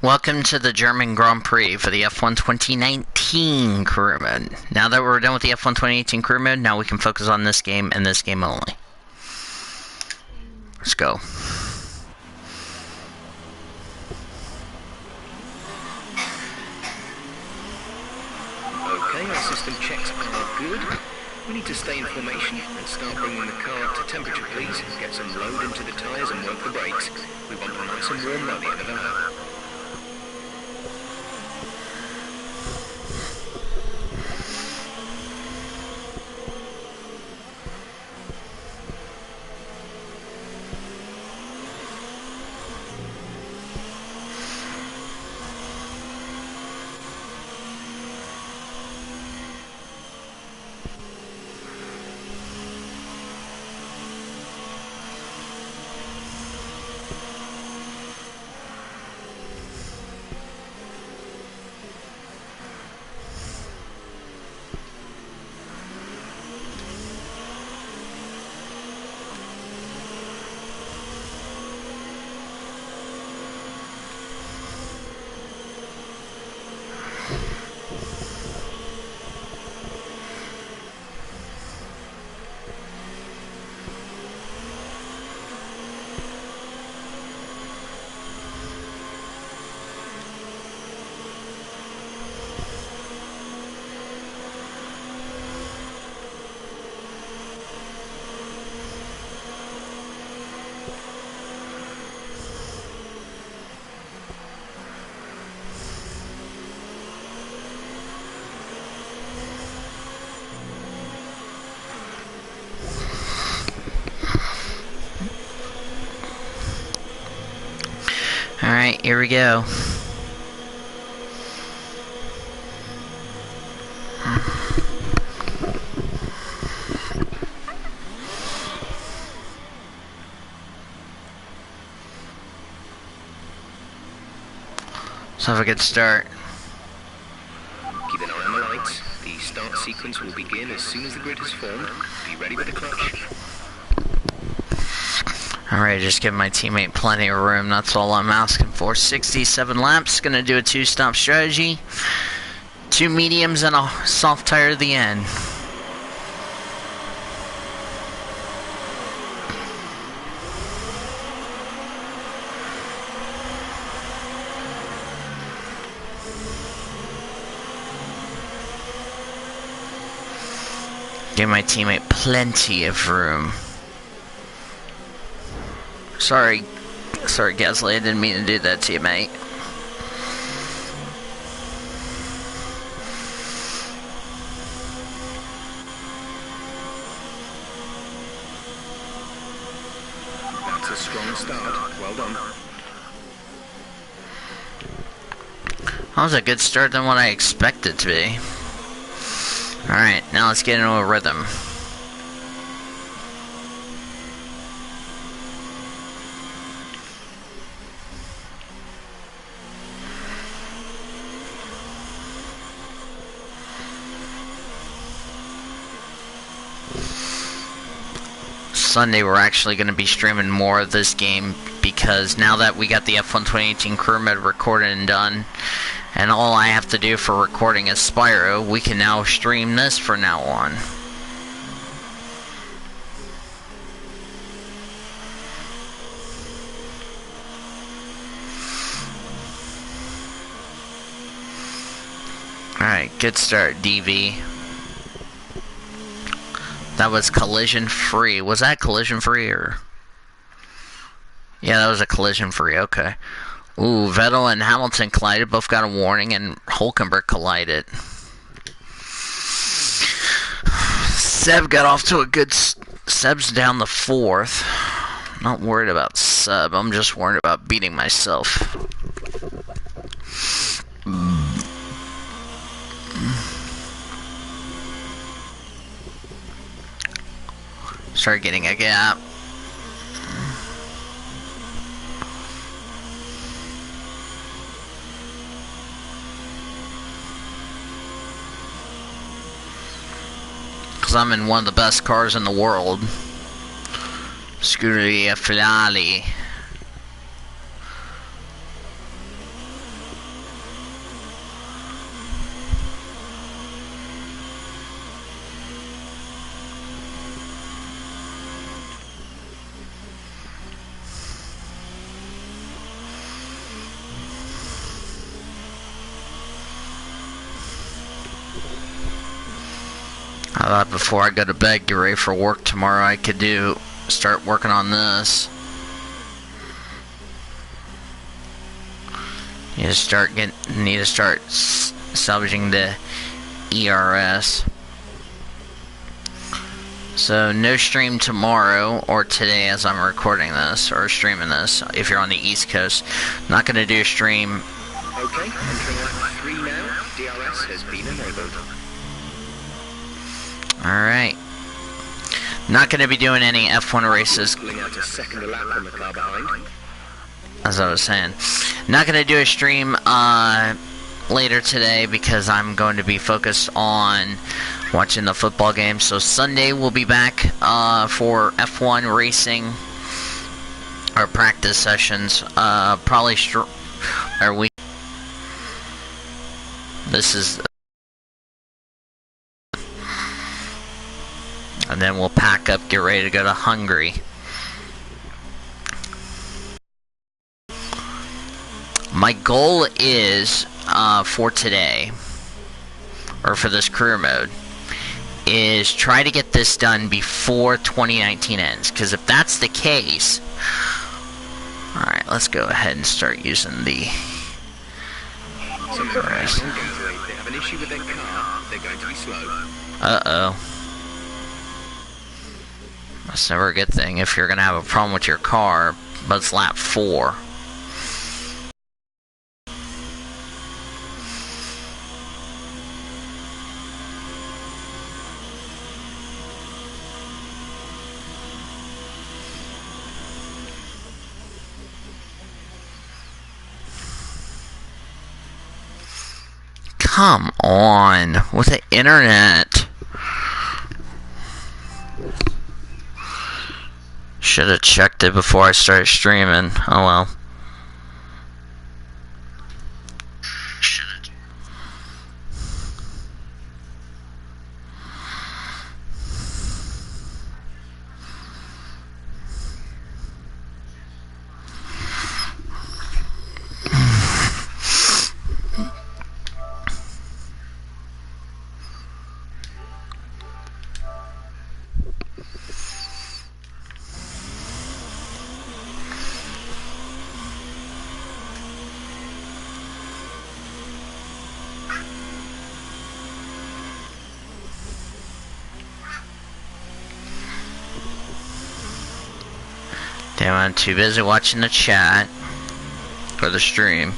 Welcome to the German Grand Prix for the F1 2019 career mode. Now that we're done with the F1 2018 career mode, now we can focus on this game and this game only. Let's go. Okay, our system checks are good. We need to stay in formation and start bringing the car up to temperature, please. Get some load into the tyres and work the brakes. We want them nice and warm by the end of the lap. Alright, here we go. Let's have a good start. Keep an eye on the lights. The start sequence will begin as soon as the grid is formed. Be ready with the clutch. Alright, just give my teammate plenty of room. That's all I'm asking for. 67 laps. Gonna do a two-stop strategy. 2 mediums and a soft tire at the end. Give my teammate plenty of room. Sorry, Gasly, I didn't mean to do that to you, mate. That's a strong start. Well done. That was a good start than what I expected to be. Alright, now let's get into a rhythm. Sunday we're actually going to be streaming more of this game because now that we got the F1 2018 career mode recorded and done, and all I have to do for recording is Spyro, we can now stream this from now on. Alright, good start, DV. That was collision free. Was that collision free or? Yeah, that was a collision free, okay. Ooh, Vettel and Hamilton collided, both got a warning, and Hulkenberg collided. Seb got off to a good... Seb's down the 4th. Not worried about Seb, I'm just worried about beating myself. Start getting a gap. Because I'm in one of the best cars in the world. Scuderia Ferrari. I thought before I go to bed, get ready for work tomorrow, I could start working on this. Need to start salvaging the ERS. So no stream tomorrow or today as I'm recording this or streaming this. If you're on the East Coast, not going to do a stream. Okay, entering lap 3 now. DRS has been enabled. Alright. Not going to be doing any F1 races. Pulling out a second lap on the car behind. As I was saying. Not going to do a stream later today because I'm going to be focused on watching the football game. So Sunday we'll be back for F1 racing. Our practice sessions. Probably this is... And then we'll pack up, get ready to go to Hungary. My goal is, for today, or for this career mode, is try to get this done before 2019 ends. Because if that's the case... Alright, let's go ahead and start using the... Some information on Gatorade. They have an issue with their car. They're going to be slow. Uh-oh. That's never a good thing if you're going to have a problem with your car, but it's lap 4. Come on, with the internet. Should have checked it before I started streaming. Oh well. Damn, I'm too busy watching the chat or the stream.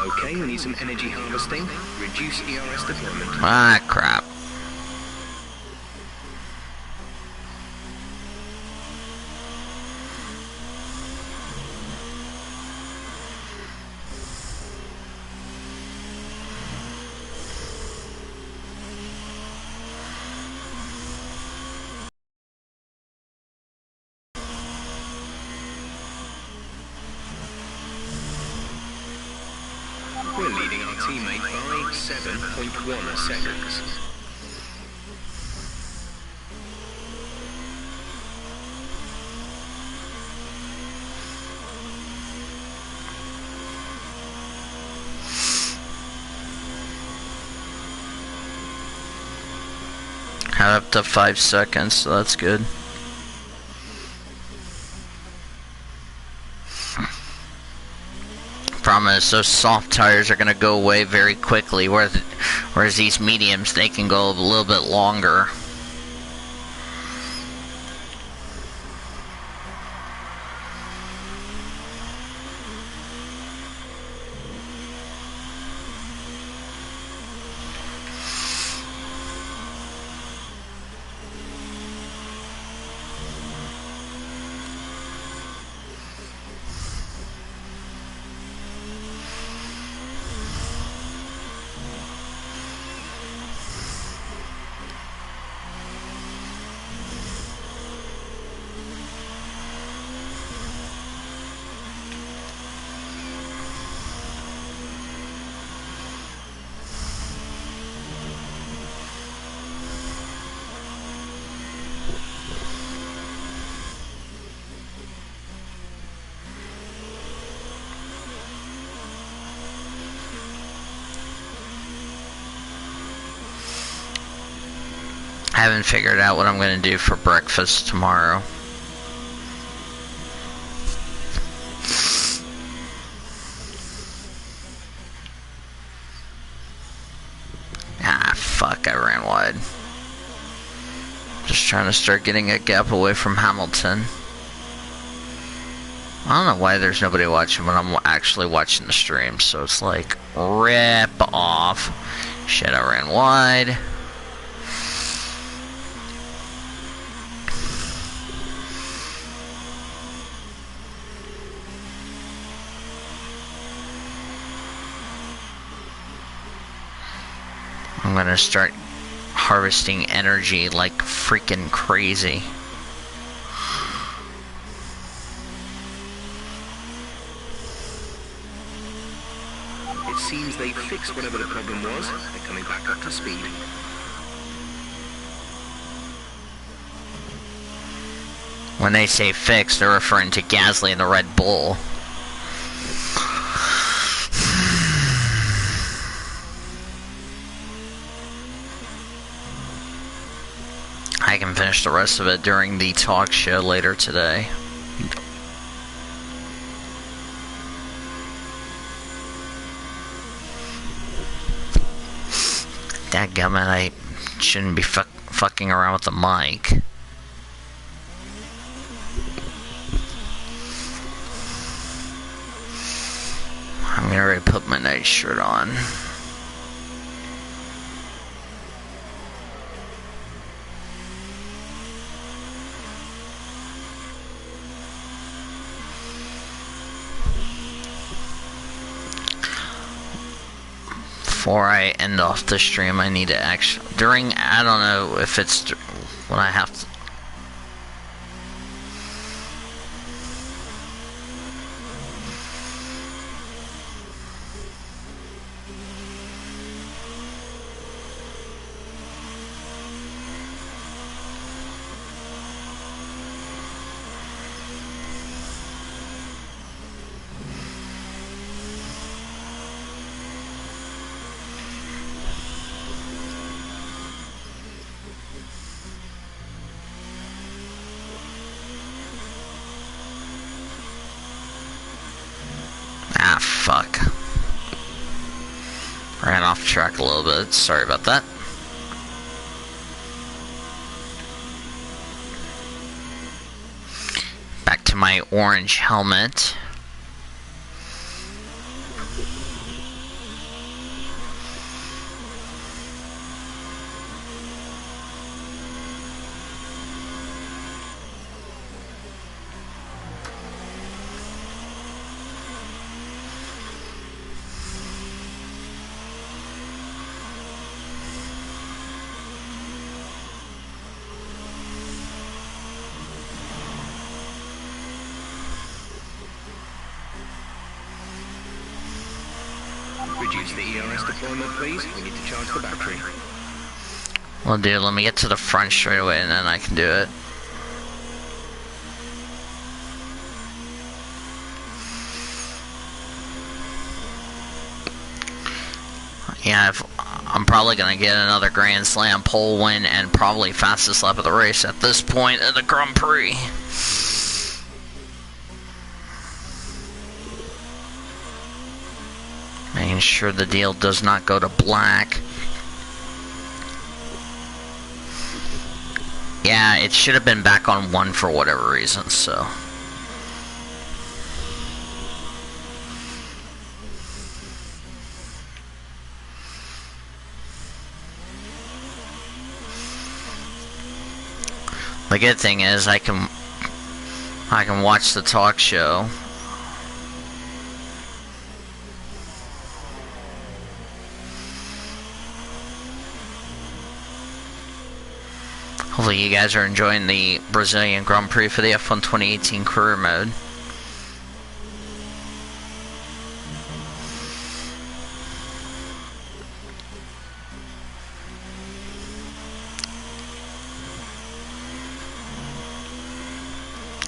Okay, we need some energy harvesting. Reduce ERS deployment. Ah, crap. We're leading our teammate by 7.1 seconds. Had up to 5 seconds, so that's good. Problem is, those soft tires are going to go away very quickly, whereas these mediums, they can go a little bit longer. I haven't figured out what I'm going to do for breakfast tomorrow. Ah, fuck, I ran wide. Just trying to start getting a gap away from Hamilton. I don't know why there's nobody watching when I'm actually watching the stream, so it's like, rip off. Shit, I ran wide. I'm gonna start harvesting energy like freaking crazy. It seems they fixed whatever the problem was. They're coming back up to speed. When they say fixed, they're referring to Gasly and the Red Bull. I can finish the rest of it during the talk show later today. Dadgummit, I shouldn't be fucking around with the mic. I'm gonna already put my night shirt on. Before I end off the stream, I need to actually, I don't know if it's when I have to. Ah, fuck. Ran off track a little bit. Sorry about that. Back to my orange helmet. Reduce the ERS deployment, please. We need to charge the battery. Well, dude, let me get to the front straight away and then I can do it. Yeah, I'm probably going to get another Grand Slam pole win and probably fastest lap of the race at this point in the Grand Prix. Making sure the deal does not go to black. Yeah, it should have been back on 1 for whatever reason, so. The good thing is I can watch the talk show. Hopefully you guys are enjoying the Brazilian Grand Prix for the F1 2018 career mode.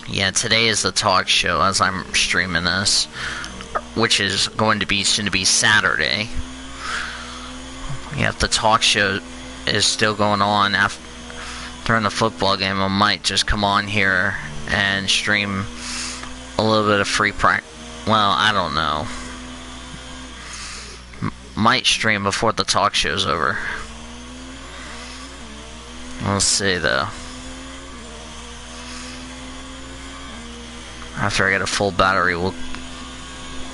Yeah, today is the talk show as I'm streaming this, which is going to be soon to be Saturday. Yeah, the talk show is still going on during the football game, I might just come on here and stream a little bit of free practice. Well, I don't know. Might stream before the talk show's over. We'll see, though. After I get a full battery, we'll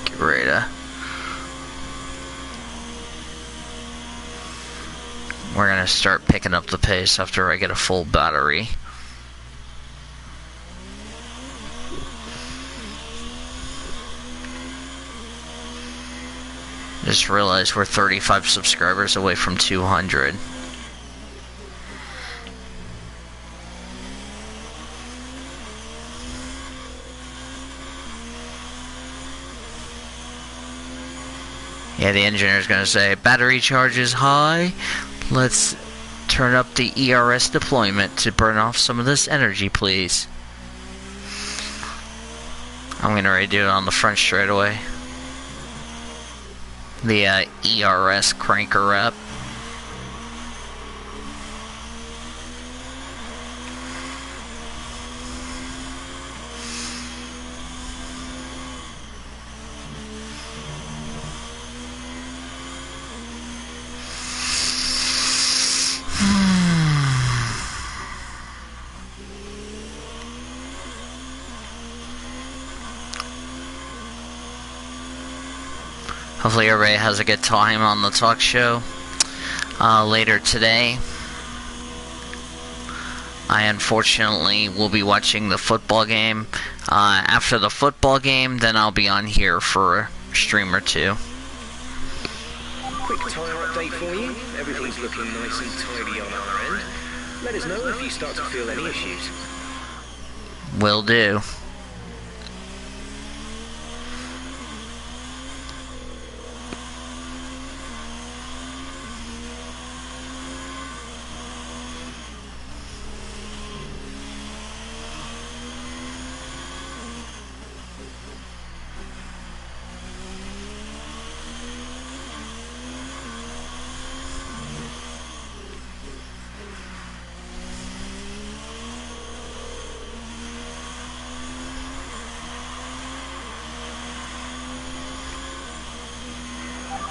get ready to... We're gonna start picking up the pace after I get a full battery. Just realized we're 35 subscribers away from 200. Yeah, the engineer's gonna say, battery charge is high. Let's turn up the ERS deployment to burn off some of this energy, please. I'm gonna ready to do it on the front straight away. The ERS cranker up. Hopefully everybody has a good time on the talk show. Later today, I unfortunately will be watching the football game. After the football game, then I'll be on here for a stream or two. Quick tyre update for you. Everything's looking nice and tidy on our end. Let us know if you start to feel any issues. Will do.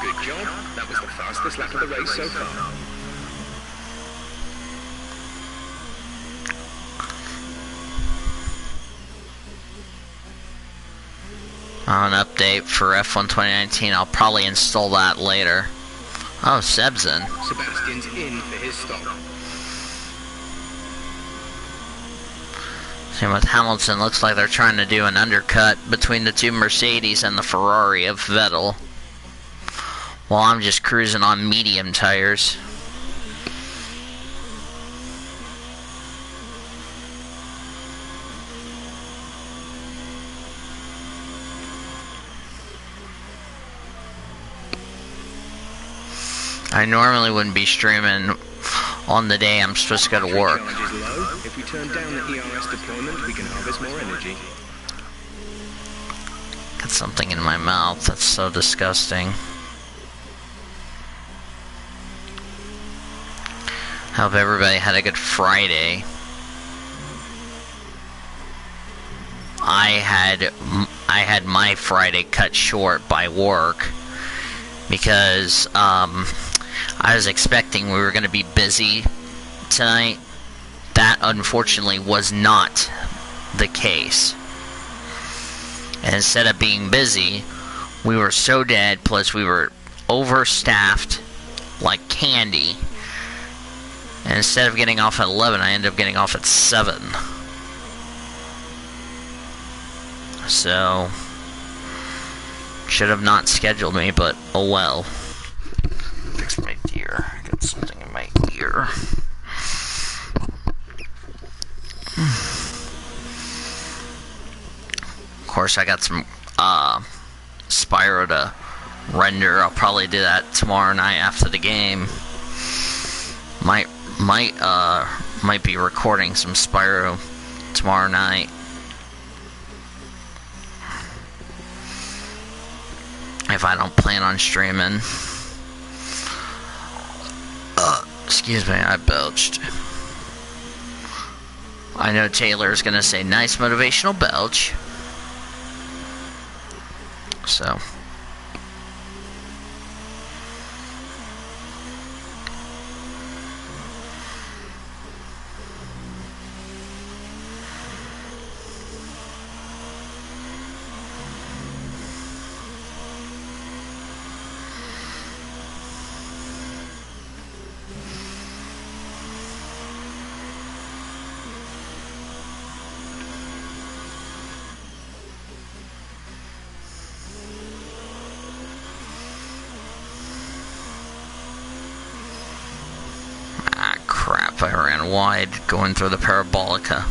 Good job. That was the fastest lap of the race so far. An update for F1 2019. I'll probably install that later. Oh, Seb's in. Sebastian's in for his stop. Same with Hamilton. Looks like they're trying to do an undercut between the two Mercedes and the Ferrari of Vettel. While I'm just cruising on medium tires. I normally wouldn't be streaming on the day I'm supposed to go to work. Charge is low. If we turn down the ERS deployment, we can harvest more energy. Got something in my mouth. That's so disgusting. Hope everybody had a good Friday. I had my Friday cut short by work because I was expecting we were going to be busy tonight. That unfortunately was not the case. And instead of being busy, we were so dead, plus we were overstaffed like candy. And instead of getting off at 11, I ended up getting off at 7. So, should have not scheduled me, but oh well. Fix my ear. Got something in my ear. Of course, I got some Spyro to render. I'll probably do that tomorrow night after the game. Might be recording some Spyro tomorrow night. If I don't plan on streaming. Excuse me, I belched. I know Taylor's gonna say nice motivational belch. So. Crap, I ran wide going through the parabolica.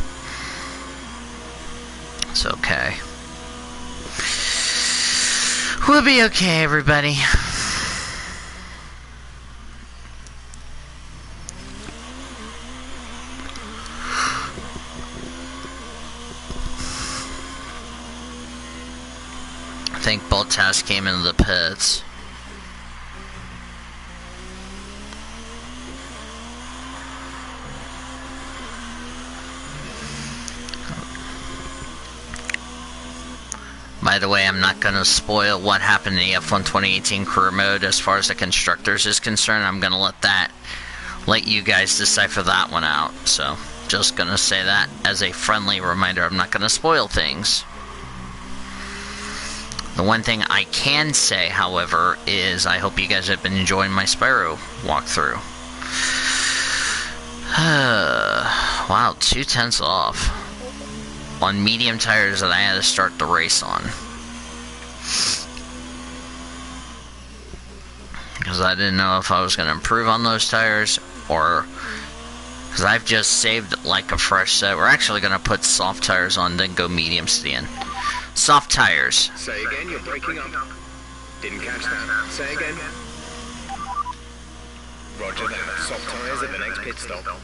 It's okay. We'll be okay, everybody. I think Bottas came into the pits. By the way, I'm not going to spoil what happened in the F1 2018 career mode as far as the constructors is concerned. I'm going to let you guys decipher that one out. So, just going to say that as a friendly reminder. I'm not going to spoil things. The one thing I can say, however, is I hope you guys have been enjoying my Spyro walkthrough. Wow, 2/10 off on medium tires that I had to start the race on. Because I didn't know if I was going to improve on those tires or... Because I've just saved like a fresh set. We're actually going to put soft tires on, then go mediums to the end. Soft tires. Say again, you're breaking up. Didn't catch that. Say again. Roger that. Soft tires at the next pit stop.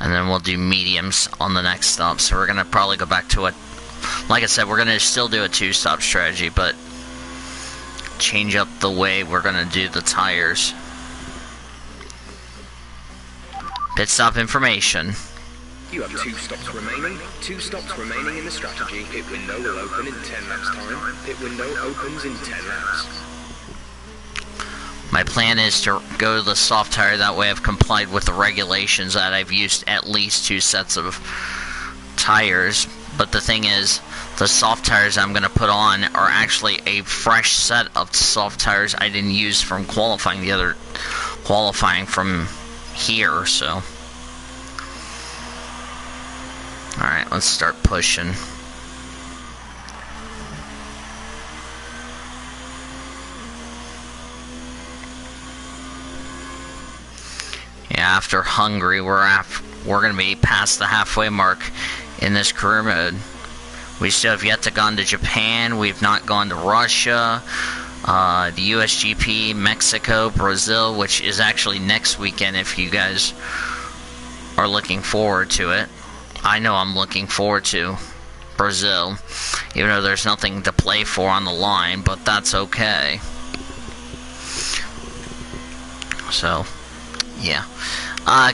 And then we'll do mediums on the next stop. So we're going to probably go back to a... Like I said, we're going to still do a two-stop strategy, but change up the way we're going to do the tires. Pit stop information. You have 2 stops remaining. 2 stops remaining in the strategy. Pit window will open in 10 laps time. Pit window opens in 10 laps. My plan is to go to the soft tire, that way I've complied with the regulations that I've used at least 2 sets of tires. But the thing is, the soft tires I'm going to put on are actually a fresh set of soft tires I didn't use from qualifying from here, so. Alright, let's start pushing. Yeah, after Hungary, we're going to be past the halfway mark in this career mode. We still have yet to gone to Japan. We've not gone to Russia, the USGP, Mexico, Brazil, which is actually next weekend if you guys are looking forward to it. I know I'm looking forward to Brazil, even though there's nothing to play for on the line, but that's okay. So, yeah.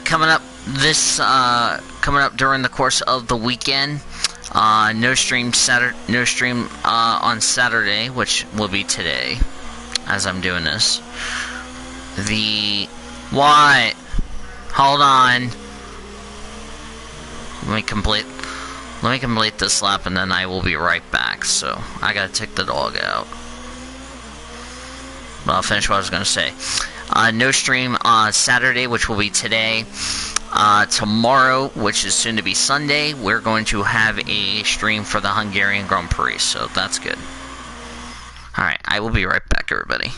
Coming up during the course of the weekend, no stream on Saturday, which will be today, as I'm doing this. What? Hold on. Let me complete this lap and then I will be right back. So, I gotta take the dog out. But I'll finish what I was gonna say. No stream on Saturday, which will be today. Tomorrow, which is soon to be Sunday, we're going to have a stream for the Hungarian Grand Prix, so that's good. Alright, I will be right back, everybody.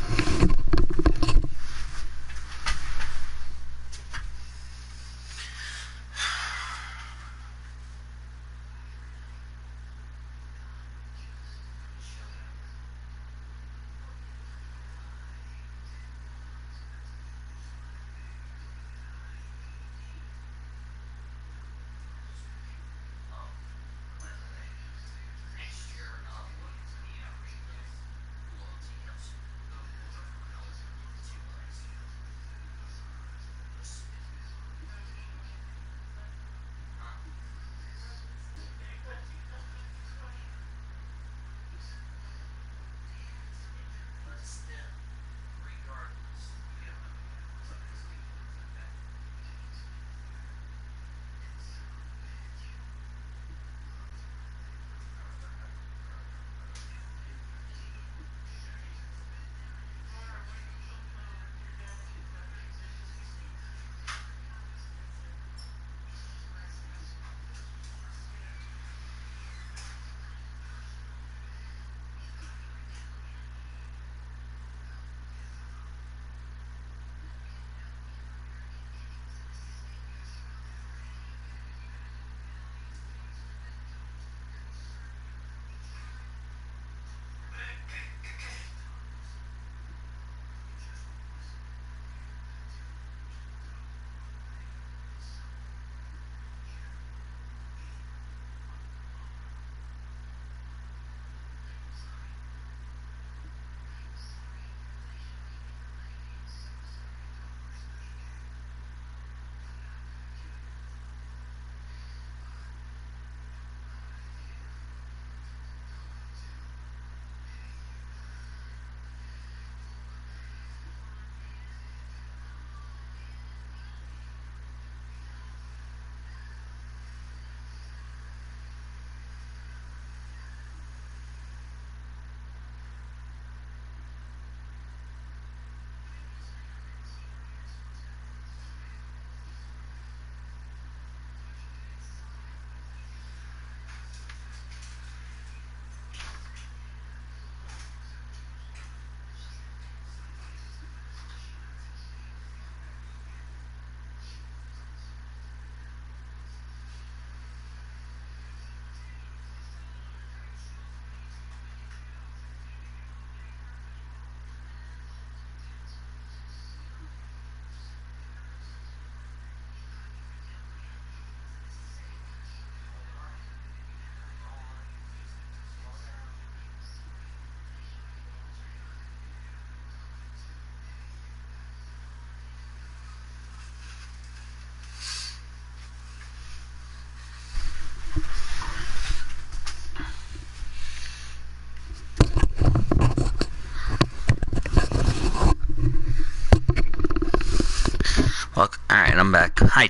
welcome back. Hi,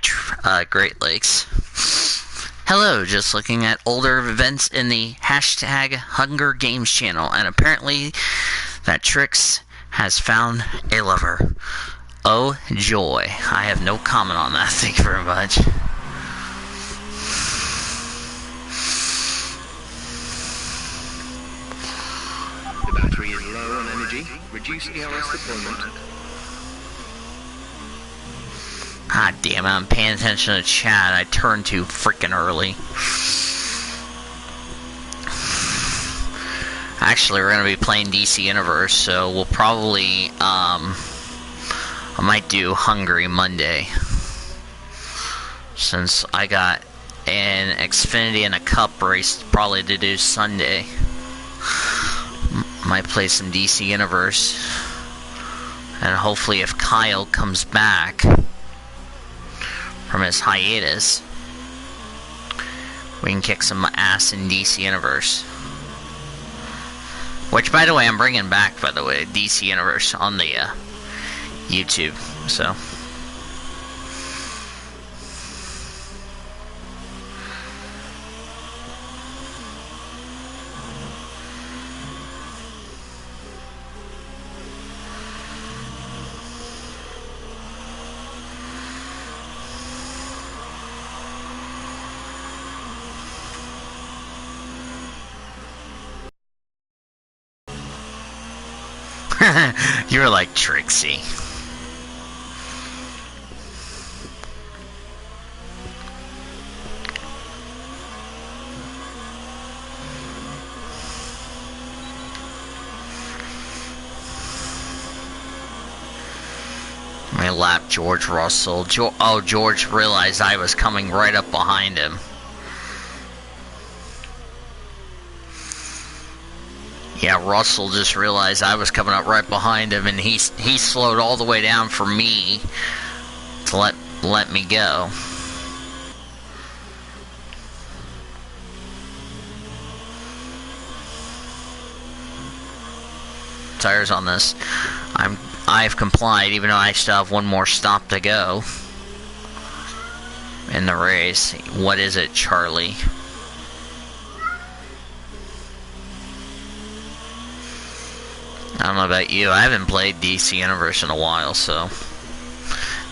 Great Lakes. Hello, just looking at older events in the hashtag Hunger Games channel, and apparently that Trix has found a lover. Oh, joy. I have no comment on that, thank you very much. The battery is low on energy. Reduce ERS deployment. Ah, damn it, I'm paying attention to chat. I turned too freaking early. Actually, we're going to be playing DC Universe, so we'll probably, I might do Hungry Monday. Since I got an Xfinity and a Cup race probably to do Sunday. Might play some DC Universe. And hopefully if Kyle comes back from his hiatus, we can kick some ass in DC Universe. Which, by the way, I'm bringing back, by the way, DC Universe on the YouTube, so. You're like Trixie. I lapped George Russell. George realized I was coming right up behind him. Yeah, Russell just realized I was coming up right behind him, and he slowed all the way down for me to let me go. Tires on this. I've complied, even though I still have one more stop to go in the race. What is it, Charlie? I don't know about you, I haven't played DC Universe in a while, so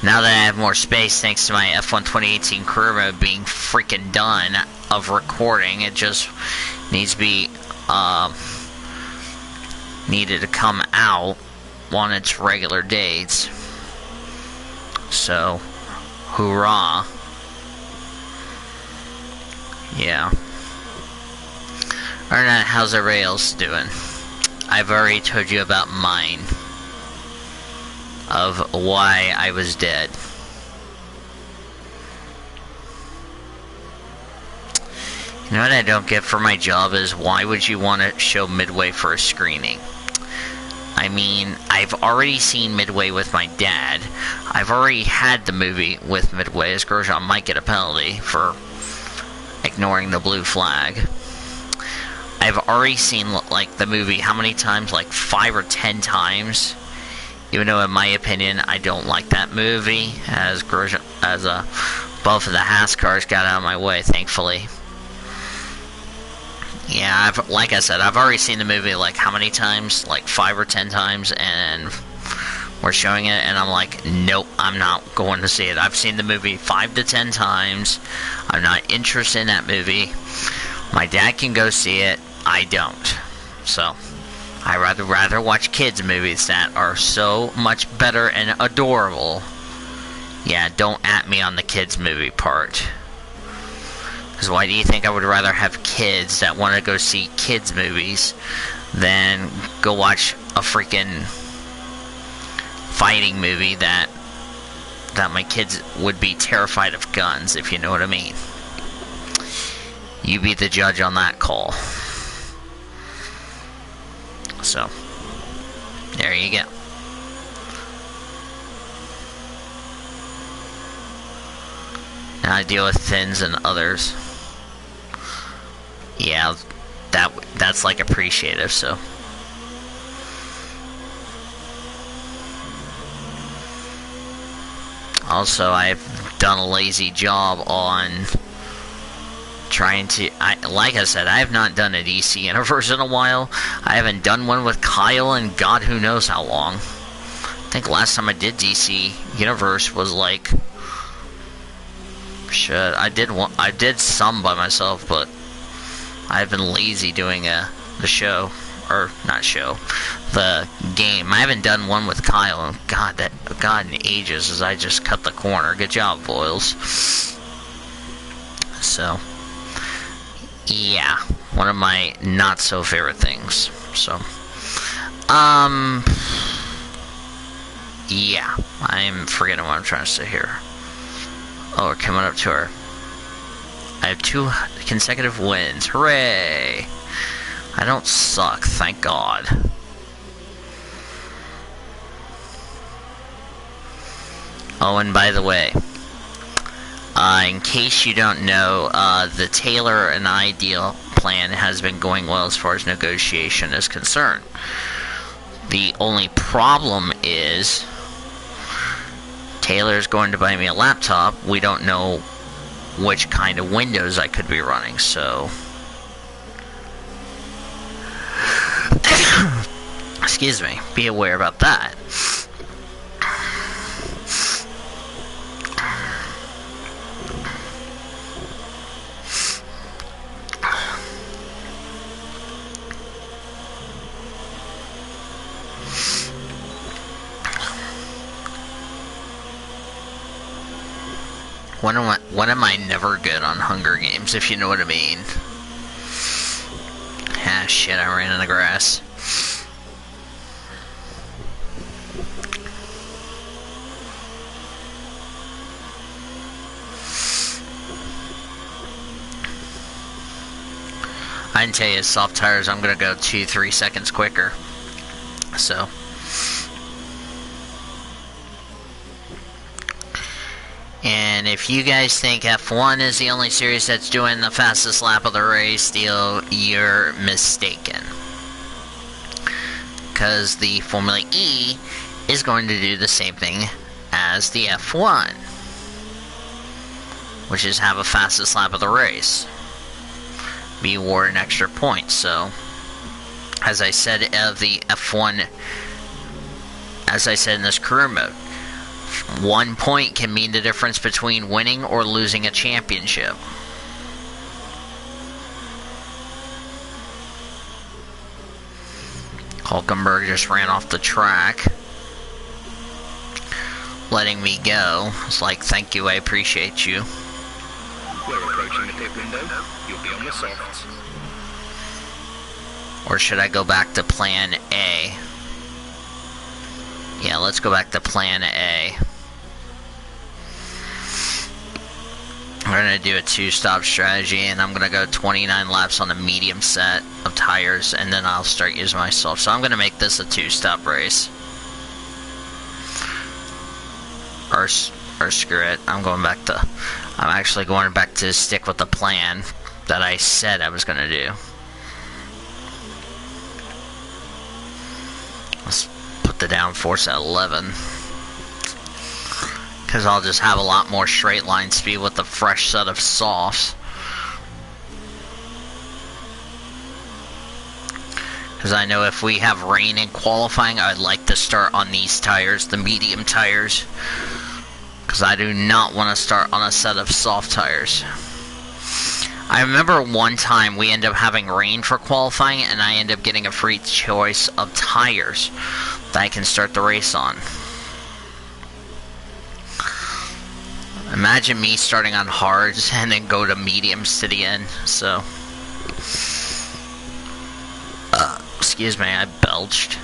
now that I have more space thanks to my F1 2018 career mode being freaking done of recording, it just needs to be needed to come out on its regular dates. So hoorah. Yeah. Other than that, how's everybody else doing? I've already told you about mine. Of why I was dead. You know what I don't get for my job is why would you want to show Midway for a screening? I mean, I've already seen Midway with my dad. I've already had the movie with Midway, as Grosjean might get a penalty for ignoring the blue flag. I've already seen, like, the movie how many times? Like 5 or 10 times. Even though, in my opinion, I don't like that movie. As both of the Haas cars got out of my way, thankfully. Yeah, like I said, I've already seen the movie, like, how many times? Like 5 or 10 times, and we're showing it, and I'm like, nope, I'm not going to see it. I've seen the movie 5 to 10 times. I'm not interested in that movie. My dad can go see it. I don't. So, I rather watch kids' movies that are so much better and adorable. Yeah, don't at me on the kids' movie part. Because why do you think I would rather have kids that want to go see kids' movies than go watch a freaking fighting movie that my kids would be terrified of guns, if you know what I mean? You be the judge on that call. So, there you go. Now I deal with thins and others. Yeah, that's like appreciative, so. Also, I've done a lazy job on trying to, like I said, I have not done a DC Universe in a while. I haven't done one with Kyle in God who knows how long. I think last time I did DC Universe was like, shit, I did some by myself, but I've been lazy doing the show, or not show, the game. I haven't done one with Kyle in God in ages, as I just cut the corner. Good job, Boils. So, yeah, one of my not so favorite things. So, yeah, I'm forgetting what I'm trying to say here. Oh, we're coming up to our, I have 2 consecutive wins. Hooray! I don't suck, thank God. Oh, and by the way, in case you don't know, the Taylor and I deal plan has been going well as far as negotiation is concerned. The only problem is Taylor's going to buy me a laptop. We don't know which kind of Windows I could be running, so excuse me, be aware about that. When am I never good on Hunger Games, if you know what I mean? Ah, shit, I ran in the grass. I can tell you, soft tires, I'm gonna go 2-3 seconds quicker. So. And if you guys think F1 is the only series that's doing the fastest lap of the race deal, you're mistaken. Because the Formula E is going to do the same thing as the F1, which is have a fastest lap of the race. Be awarded extra points. So, as I said of the F1, as I said in this career mode, 1 point can mean the difference between winning or losing a championship. Hulkenberg just ran off the track, letting me go. It's like, thank you, I appreciate you. We're approaching the pit window. You'll be on the softs. Or should I go back to plan A? Yeah, let's go back to plan A. We're going to do a 2-stop strategy, and I'm going to go 29 laps on a medium set of tires, and then I'll start using myself. So I'm going to make this a 2-stop race. Or screw it. I'm actually going back to stick with the plan that I said I was going to do. Let's put the downforce at 11. Because I'll just have a lot more straight line speed with the fresh set of softs. Because I know if we have rain in qualifying, I'd like to start on these tires, the medium tires. Because I do not want to start on a set of soft tires. I remember one time we ended up having rain for qualifying, and I ended up getting a free choice of tires that I can start the race on. Imagine me starting on hards and then go to mediums to the end. So, excuse me, I belched.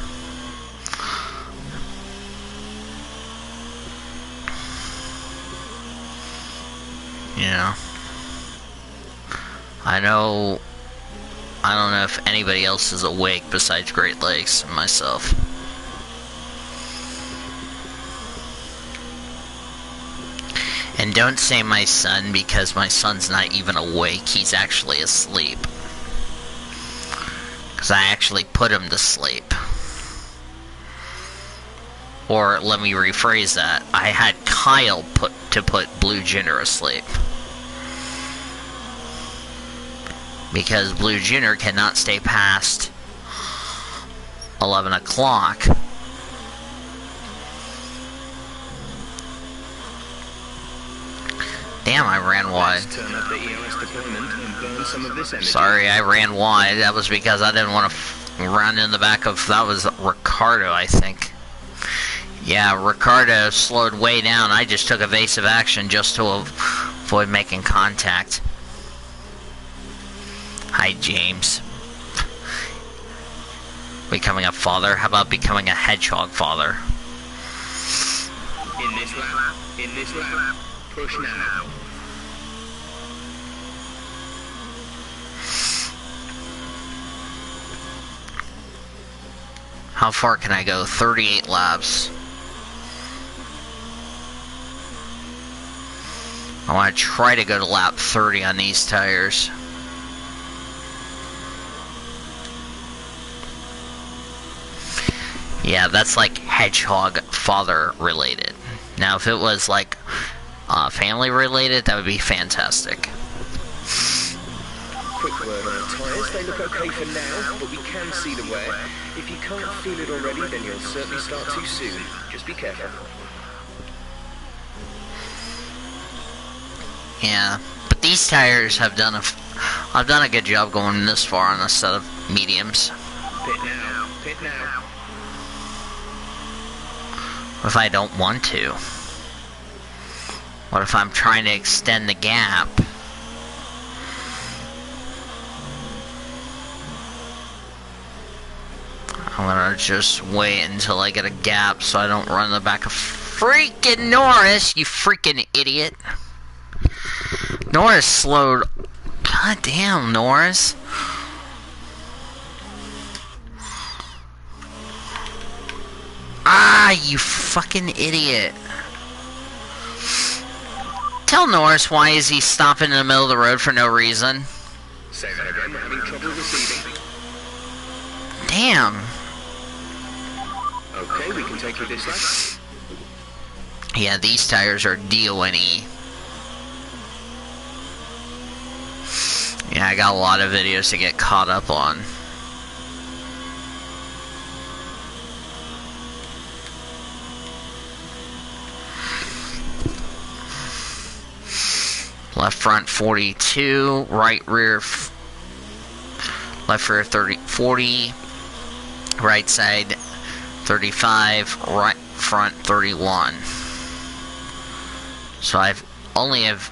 Yeah. I don't know if anybody else is awake besides Great Lakes and myself. And don't say my son, because my son's not even awake. He's actually asleep. Because I actually put him to sleep. Or let me rephrase that. I had Kyle put Blue Junior asleep. Because Blue Junior cannot stay past 11 o'clock. Damn, I ran wide. Turn up the EOS deployment and burn some of this energy. Sorry, I ran wide. That was because I didn't want to run in the back of... That was Ricardo, I think. Yeah, Ricardo slowed way down. I just took evasive action just to avoid making contact. Hi, James. Becoming a father? How about becoming a hedgehog father? In this lap, push now. How far can I go? 38 laps. I want to try to go to lap 30 on these tires. Yeah, that's like hedgehog father related. Now, if it was like family related, that would be fantastic. Quick word on the tyres, they look okay for now, but we can see the wear. If you can't feel it already, then you'll certainly start too soon. Just be careful. Yeah, but these tires have done I've done a good job going this far on a set of mediums. Pit now, pit now. What if I don't want to? What if I'm trying to extend the gap? I'm gonna just wait until I get a gap so I don't run in the back of freaking Norris, you freaking idiot. Norris slowed. God damn, Norris. Ah, you fucking idiot. Tell Norris why is he stopping in the middle of the road for no reason. Say that again, we're having trouble receiving. Damn. Okay, we can take you this lap. Yeah, these tires are DONE. Yeah, I got a lot of videos to get caught up on. Left front 42, right rear, left rear 40, right side 35, right front 31. So I've only have,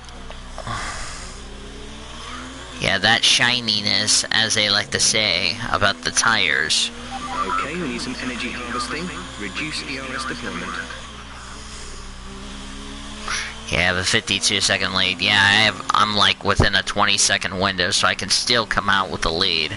yeah, that shininess, as they like to say, about the tires. Okay, we need some energy harvesting. Reduce ERS deployment. Yeah, I have a 52-second lead. Yeah, I'm like within a 20-second window, so I can still come out with the lead.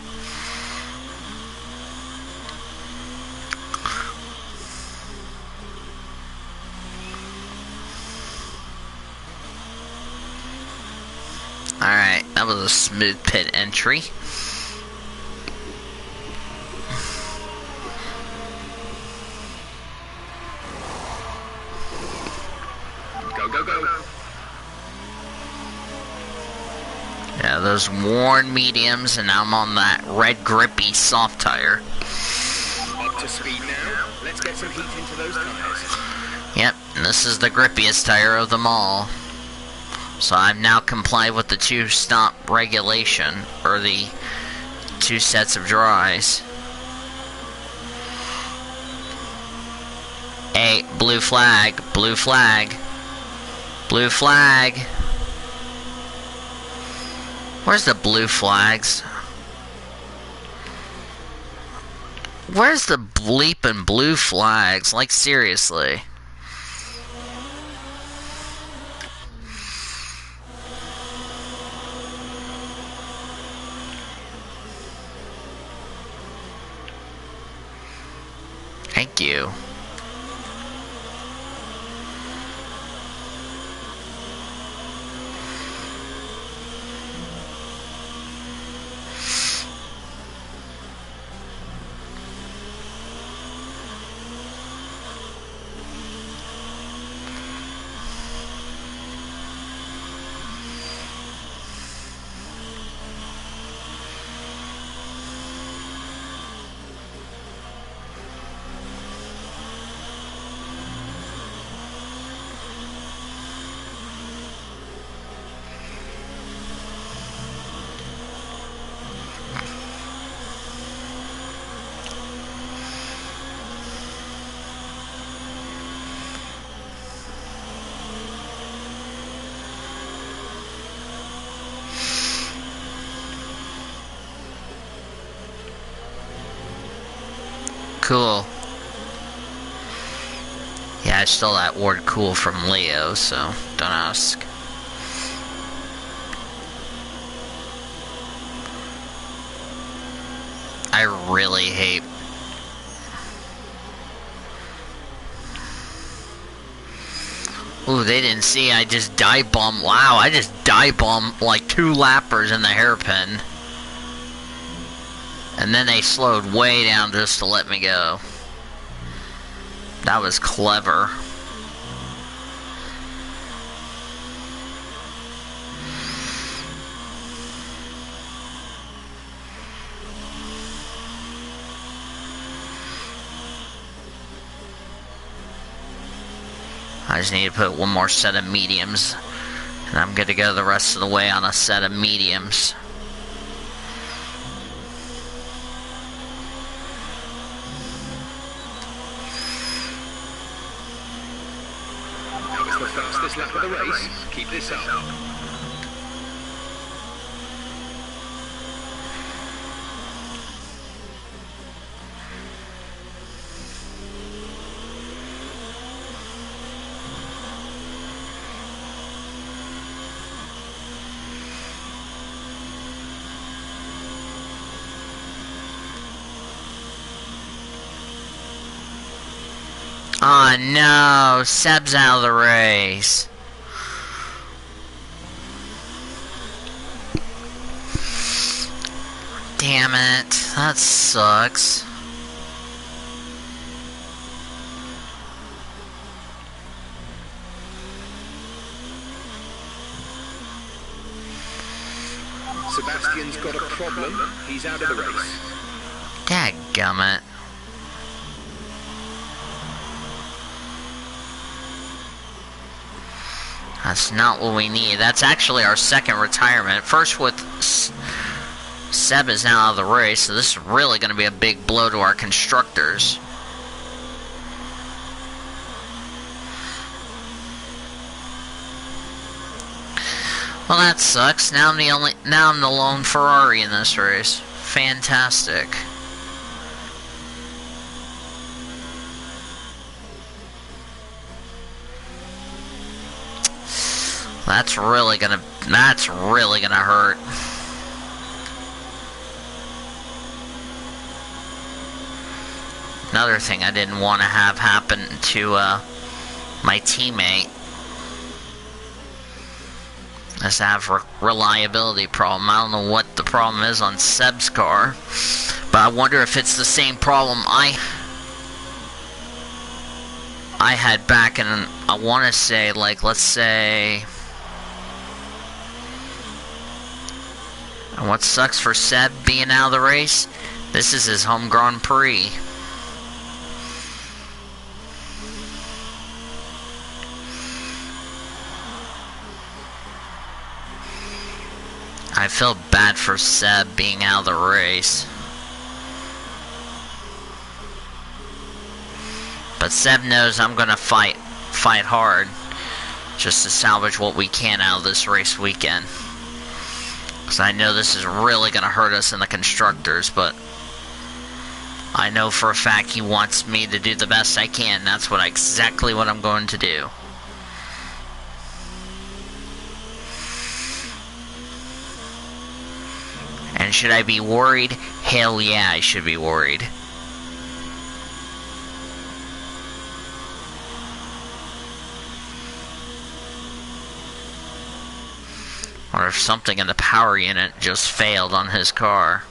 Alright, that was a smooth pit entry. Yeah, those worn mediums, and now I'm on that red grippy soft tire. Up to speed now. Let's get some heat into those tires. Yep, and this is the grippiest tire of them all. So I've now complied with the 2-stop regulation, or the 2 sets of dries. Hey, blue flag, blue flag, blue flag. Where's the blue flags? Where's the bleeping blue flags? Like, seriously. Thank you. Cool. Yeah, I stole that word cool from Leo, so don't ask. I really hate... Ooh, they didn't see. I just dive bombed. Wow, I just dive bombed like 2 lappers in the hairpin. And then they slowed way down just to let me go. That was clever. I just need to put one more set of mediums, and I'm good to go the rest of the way on a set of mediums. That was the fastest lap of the race. Keep this up. Oh no, Seb's out of the race. Damn it, that sucks. Sebastian's got a problem. He's out of the race. Dadgummit. That's not what we need. That's actually our second retirement. First with Seb is now out of the race, so this is really going to be a big blow to our constructors. Well, that sucks. Now I'm the lone Ferrari in this race. Fantastic. That's really gonna hurt. Another thing I didn't want to have happen to my teammate is to have reliability problem. I don't know what the problem is on Seb's car, but I wonder if it's the same problem I had back in, I want to say, like, let's say... And what sucks for Seb being out of the race, this is his home Grand Prix. I feel bad for Seb being out of the race. But Seb knows I'm gonna fight hard just to salvage what we can out of this race weekend. Because I know this is really going to hurt us in the constructors, but I know for a fact he wants me to do the best I can. That's exactly what I'm going to do. And should I be worried? Hell yeah, I should be worried. Or if something in the power unit just failed on his car.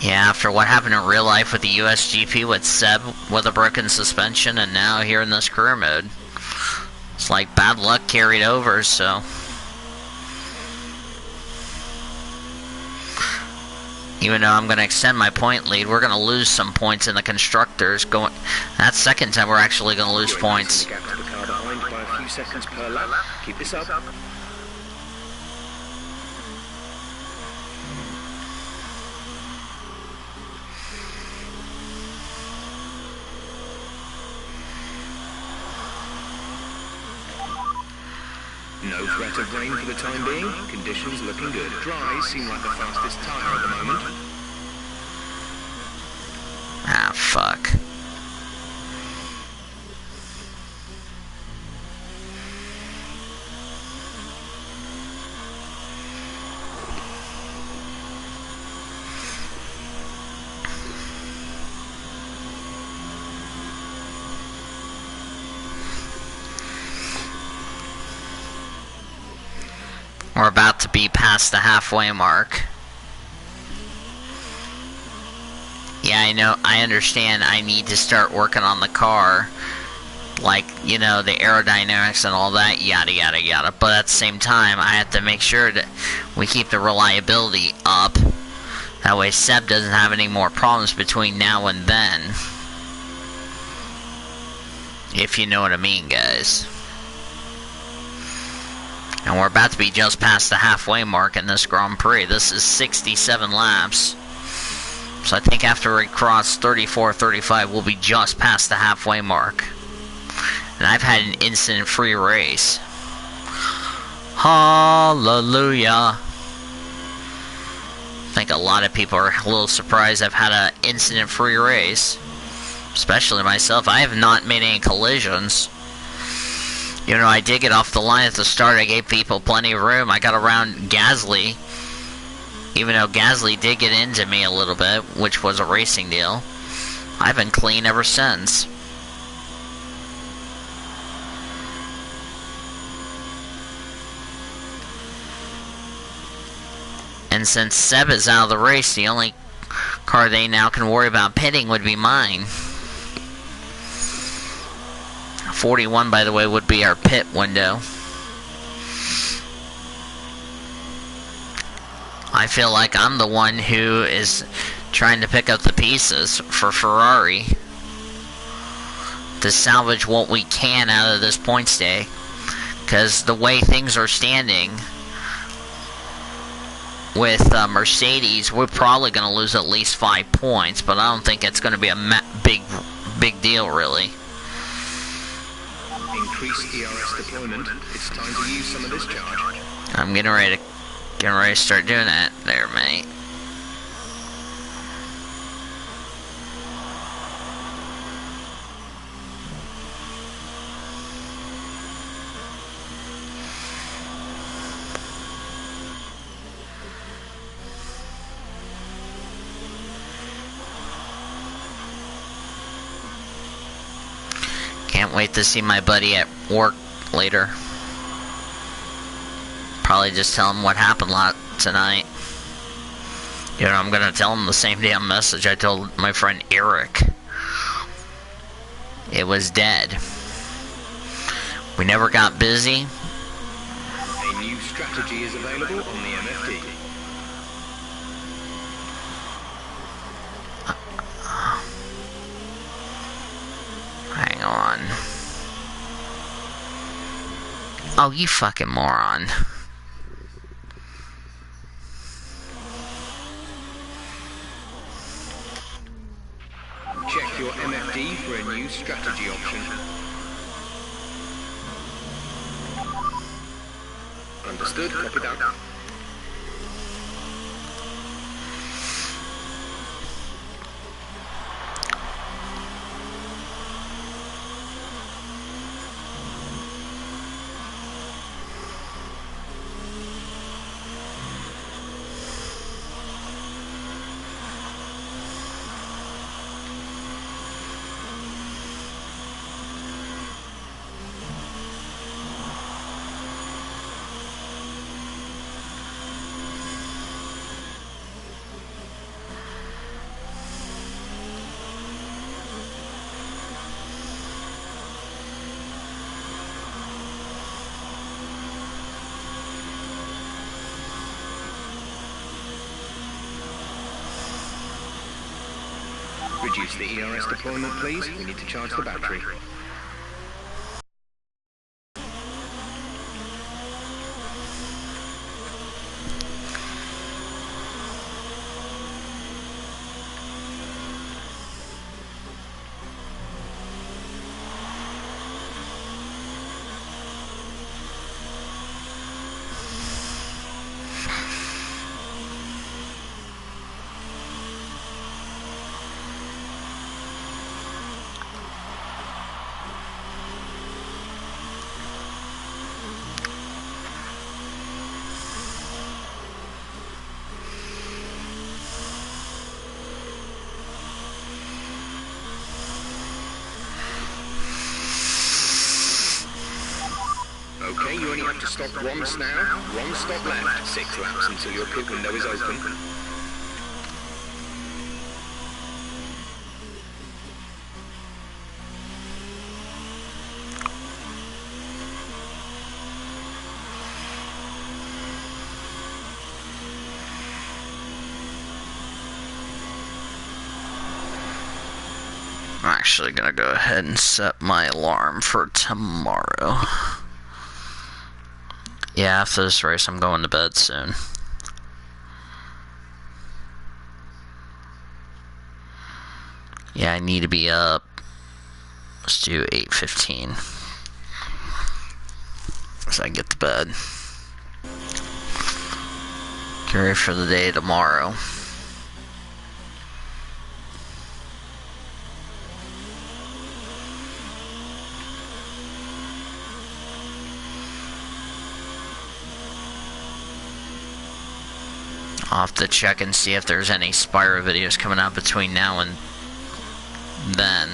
Yeah, after what happened in real life with the USGP with Seb with a broken suspension, and now here in this career mode. It's like bad luck carried over, so... Even though I'm going to extend my point lead, we're going to lose some points in the constructors. That's second time we're actually going to lose points. By a few seconds per lap. Keep this up. No threat of rain for the time being. Conditions looking good. Dries seem like the fastest tyre at the moment. Ah, fuck. We're about to be past the halfway mark. Yeah, I know, I understand I need to start working on the car. Like, you know, the aerodynamics and all that, yada yada yada. But at the same time, I have to make sure that we keep the reliability up. That way Seb doesn't have any more problems between now and then. If you know what I mean, guys. And we're about to be just past the halfway mark in this Grand Prix. This is 67 laps. So I think after we cross 34, 35, we'll be just past the halfway mark. And I've had an incident-free race. Hallelujah. I think a lot of people are a little surprised I've had an incident-free race. Especially myself. I have not made any collisions. You know, I did get off the line at the start. I gave people plenty of room. I got around Gasly. Even though Gasly did get into me a little bit, which was a racing deal. I've been clean ever since. And since Seb is out of the race, the only car they now can worry about pitting would be mine. 41, by the way, would be our pit window. I feel like I'm the one who is trying to pick up the pieces for Ferrari to salvage what we can out of this points day. Because the way things are standing with Mercedes, we're probably going to lose at least 5 points, but I don't think it's going to be a big deal, really. Increase ERS deployment. It's time to use some of this charge. I'm getting ready to start doing that there, mate. Can't wait to see my buddy at work later. Probably just tell him what happened tonight. You know, I'm gonna tell him the same damn message I told my friend Eric. It was dead. We never got busy. A new strategy is available on the MFD. Hang on. Oh, you fucking moron. Check your MFD for a new strategy option. Understood, copy that. Reduce the ERS deployment, please. We need to charge the battery. you only have to stop once now, one stop left, 6 laps until your pit window is open. I'm actually gonna go ahead and set my alarm for tomorrow. Yeah, after this race, I'm going to bed soon. Yeah, I need to be up. Let's do 8:15. So I can get to bed. Get ready for the day tomorrow. I'll have to check and see if there's any Spyro videos coming out between now and then.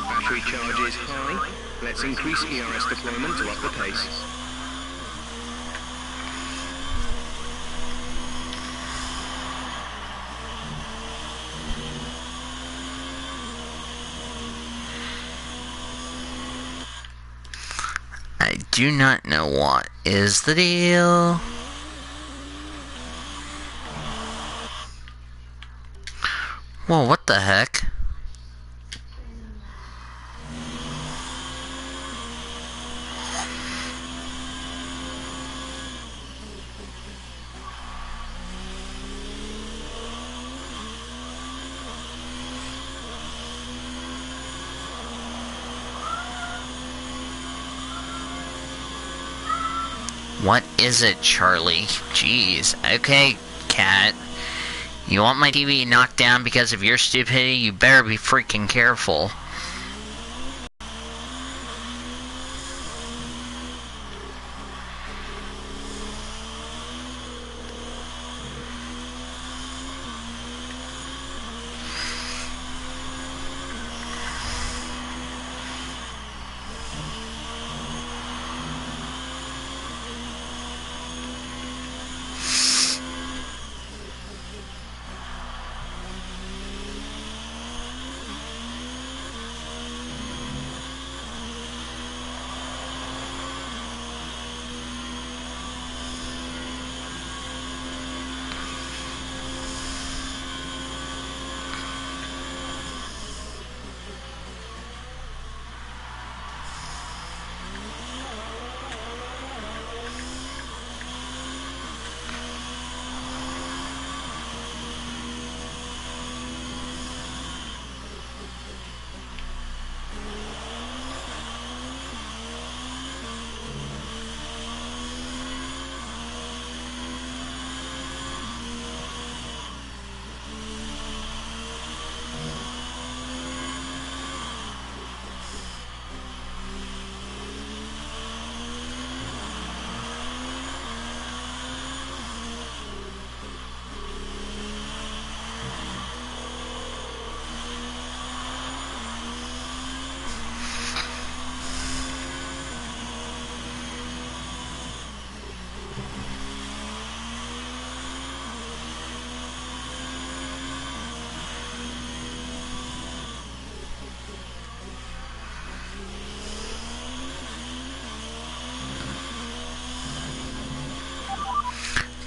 Battery charge is high. Let's increase ERS deployment to up the pace. I do not know what is the deal. Whoa, what the heck? What is it, Charlie? Jeez. Okay, cat. You want my TV knocked down because of your stupidity? You better be freaking careful.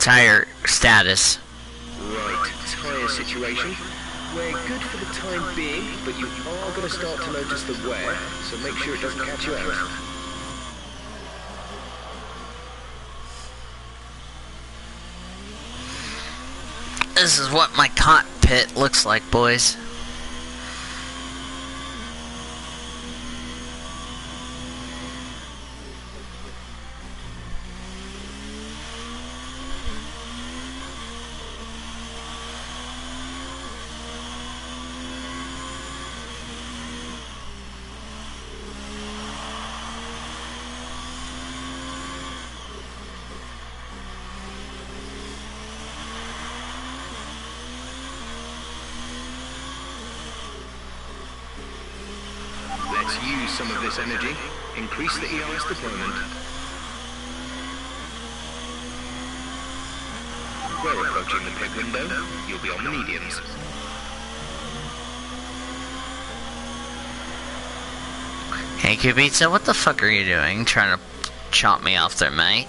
Tire status. Right, tyre situation. We're good for the time being, but you are going to start to notice the wear, so make sure it doesn't catch you out. This is what my cockpit looks like, boys. some of this energy. Increase the ERS deployment. We're approaching the pit window. You'll be on the mediums. Hey, Kubica, what the fuck are you doing? Trying to chop me off there, mate?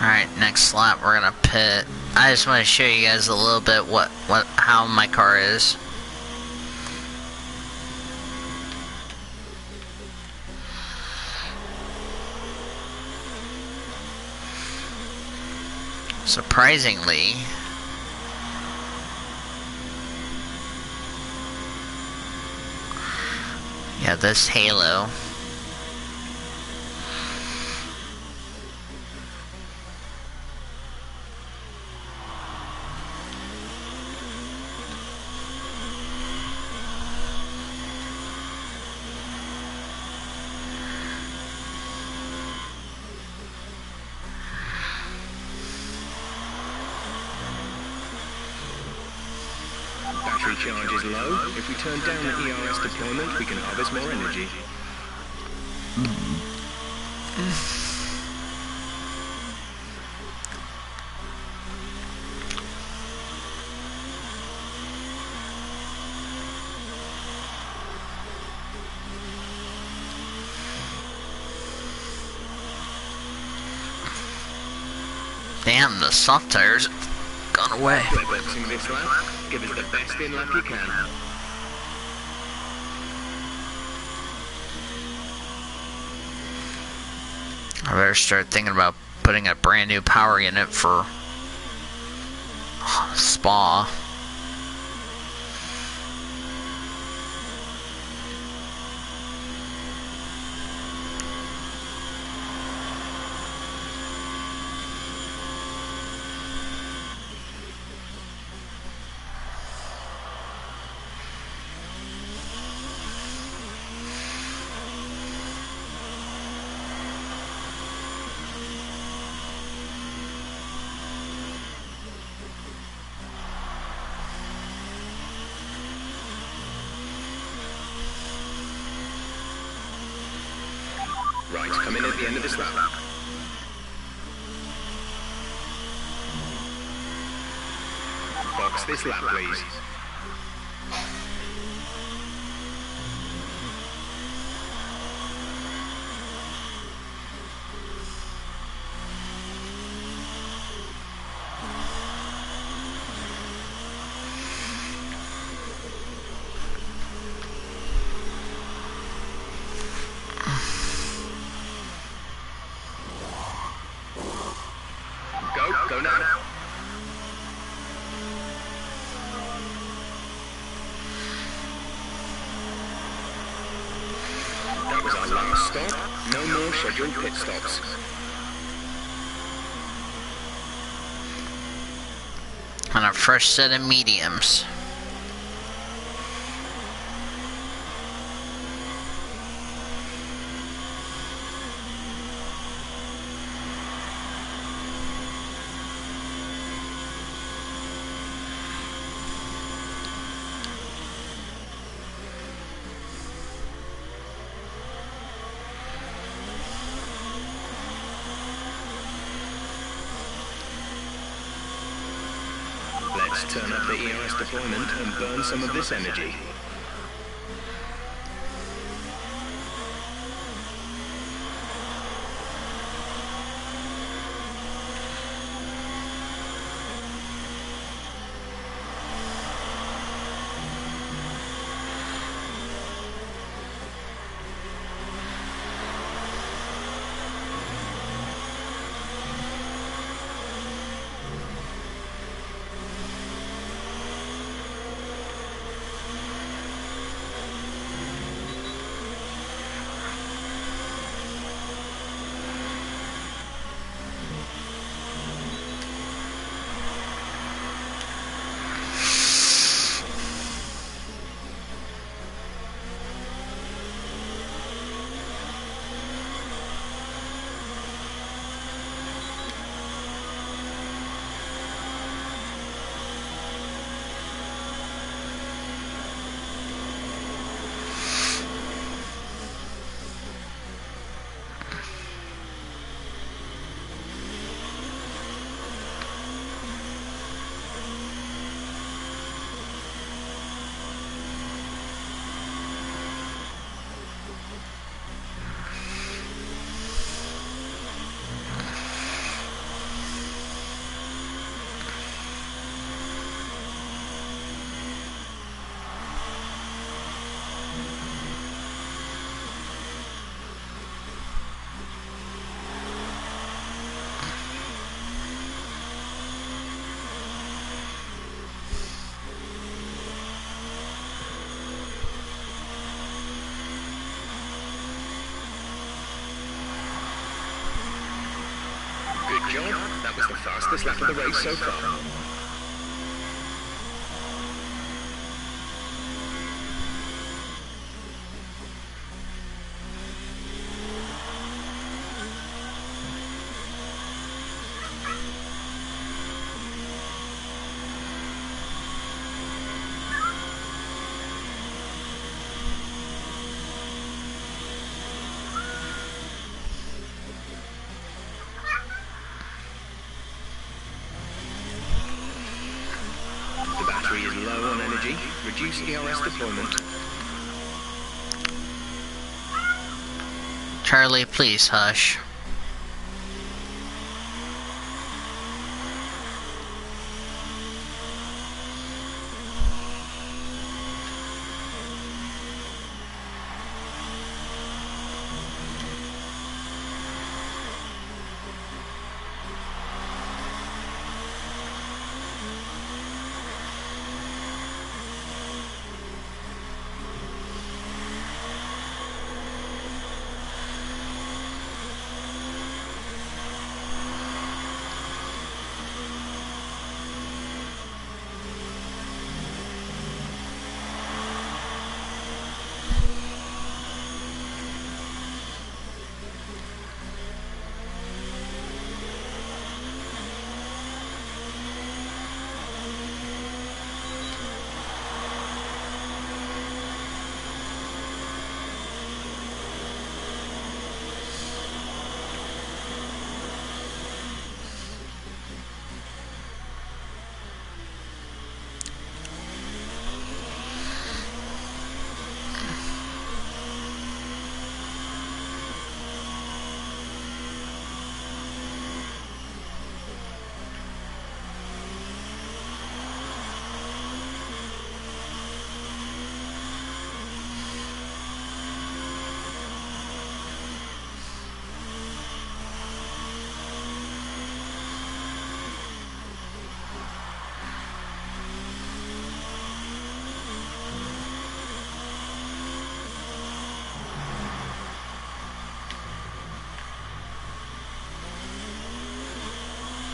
Alright, next lap we're gonna pit. I just want to show you guys a little bit how my car is. Surprisingly, yeah, this halo. Battery charge is low. If we turn down the ERS deployment, we can harvest more energy. Damn, the soft tires gone away. Flip-boxing this lap. Give us the best in lap you can. I better start thinking about putting a brand new power unit for Spa. Right, come in at the end of this lap. Box this lap, please. Go now. That was our last stop. No more scheduled pit stops. On our first set of mediums. Let's Let's turn up the ERS deployment and burn some of this energy. Good job. That was the fastest lap of the race so far. The battery is low on energy. Reduce ERS deployment. Charlie, please hush.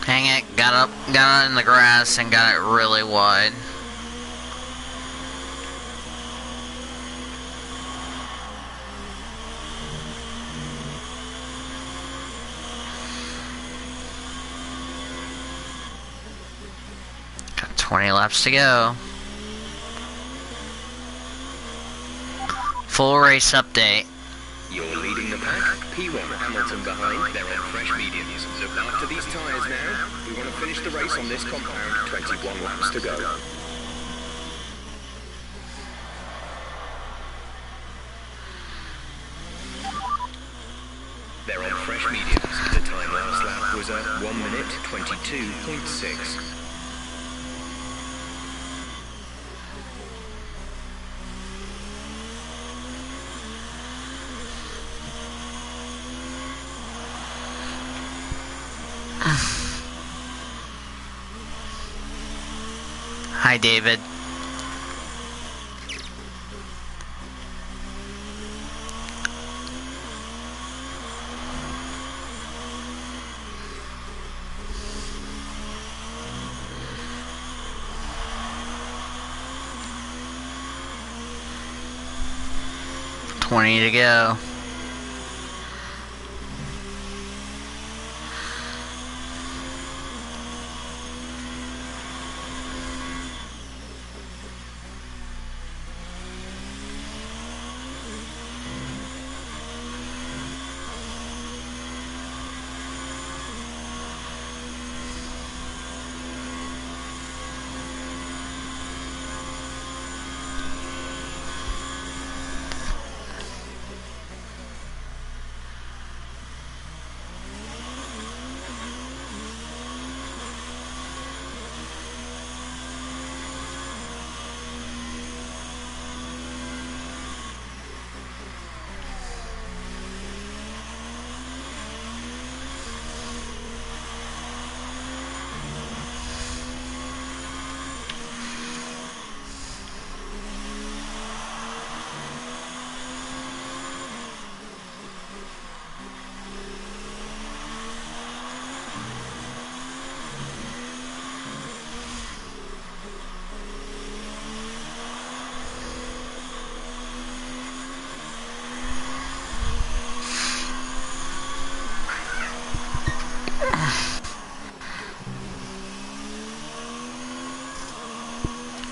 Hang it, got it in the grass and got it really wide. Got 20 laps to go. Full race update. You're leading the pack. P1 Hamilton behind, they're on fresh mediums. Look after these tyres now. We want to finish the race on this compound, 21 laps to go. They're on fresh mediums. The time last lap was a 1 minute 22.6. Hi, David. $20 to go.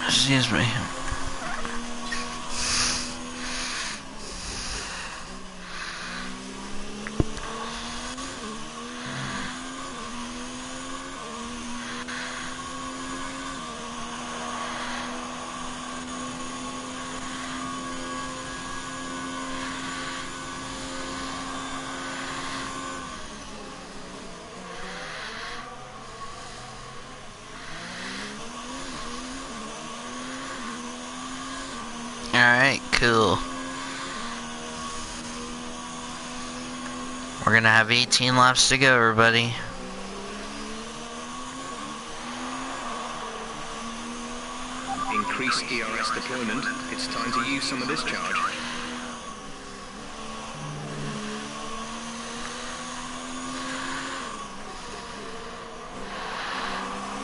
Excuse me. Alright, cool. We're gonna have 18 laps to go, everybody. Increase ERS deployment. It's time to use some of this charge.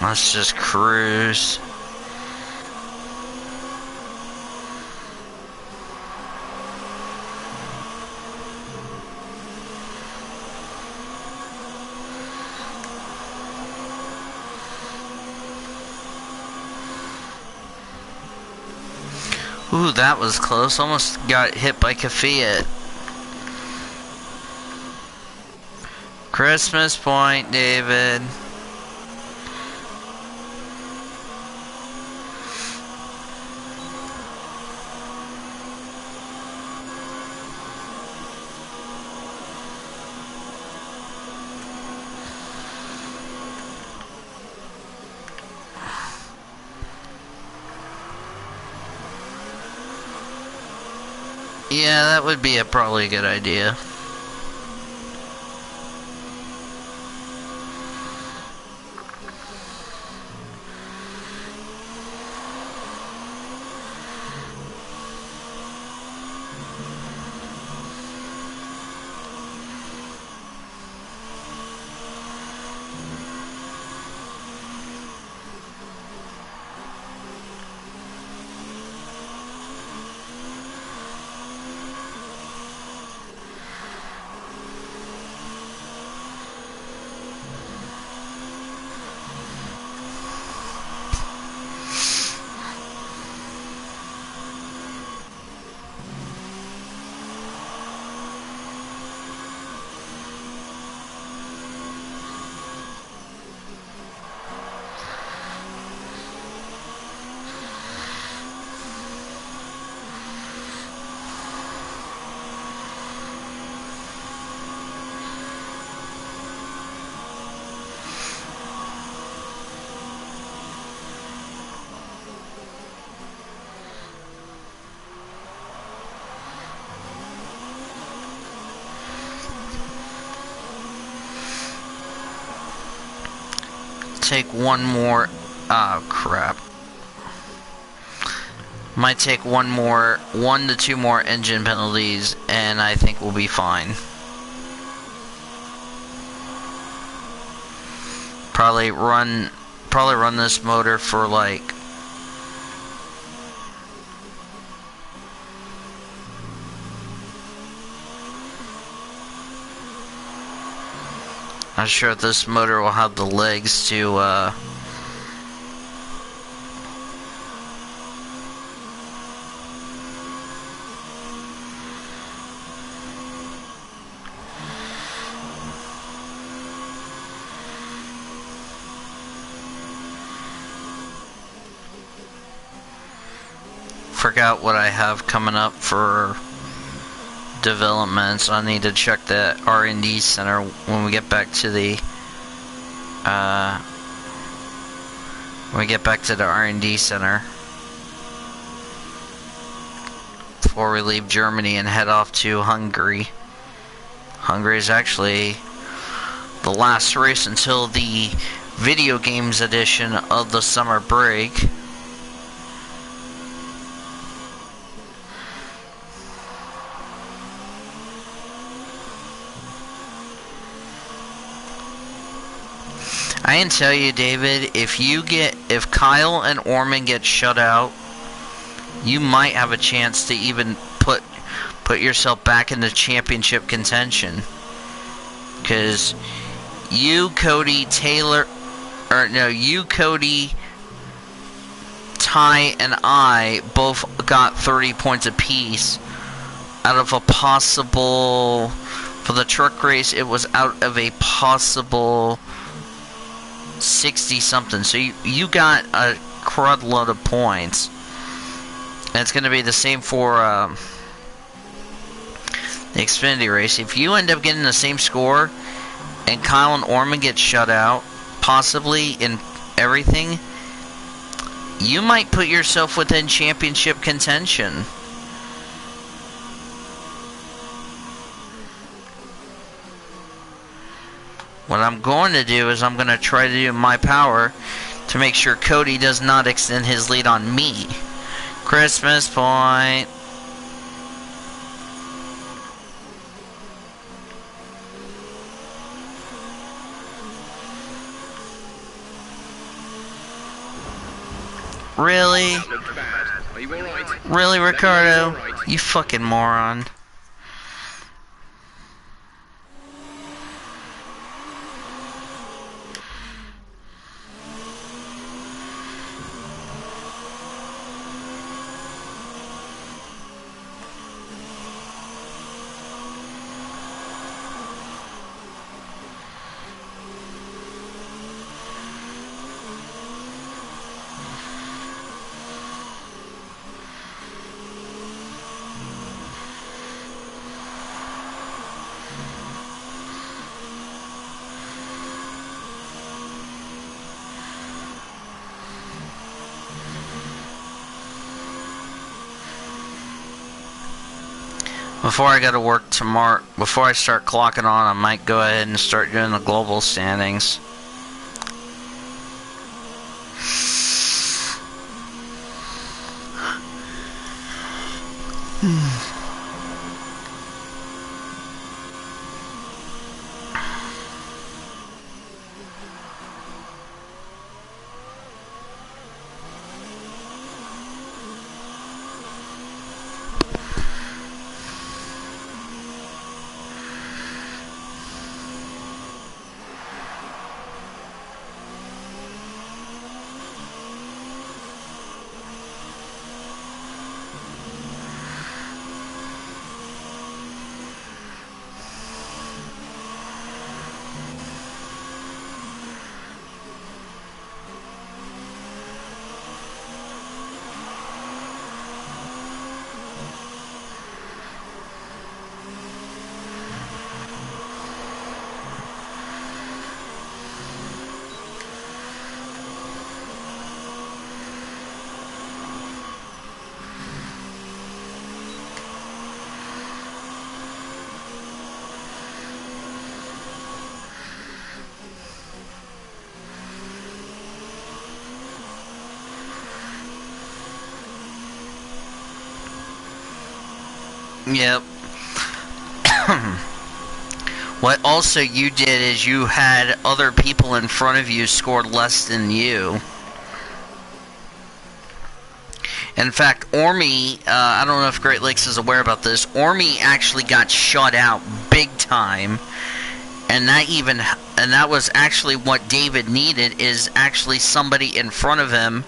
Let's just cruise. Ooh, that was close. Almost got hit by Fiat. Christmas point, David. Yeah, that would be probably a good idea. take one more. Oh, crap. Might take one to two more engine penalties, and I think we'll be fine. Probably run this motor for like not sure if this motor will have the legs to forgot what I have coming up for developments. I need to check the R&D center when we get back to the R&D center before we leave Germany and head off to Hungary. Hungary is actually the last race until the video games edition of the summer break. I can tell you, David, if Kyle and Orman get shut out, you might have a chance to even put yourself back into championship contention. Because you, Cody, Ty, and I both got 30 points apiece out of a possible, for the truck race, it was out of a possible 60 something. So you got a crud load of points. And it's going to be the same for the Xfinity race. If you end up getting the same score and Kyle and Orman get shut out, possibly in everything, you might put yourself within championship contention. What I'm going to do is I'm going to try to do my power to make sure Cody does not extend his lead on me. Christmas point. Really? Really, Ricardo? You fucking moron. Before I go to work tomorrow, before I start clocking on, I might go ahead and start doing the global standings. Yep. What also you did is you had other people in front of you score less than you. In fact, Ormy, I don't know if Great Lakes is aware about this, Ormy actually got shut out big time. And that was actually what David needed, is actually somebody in front of him,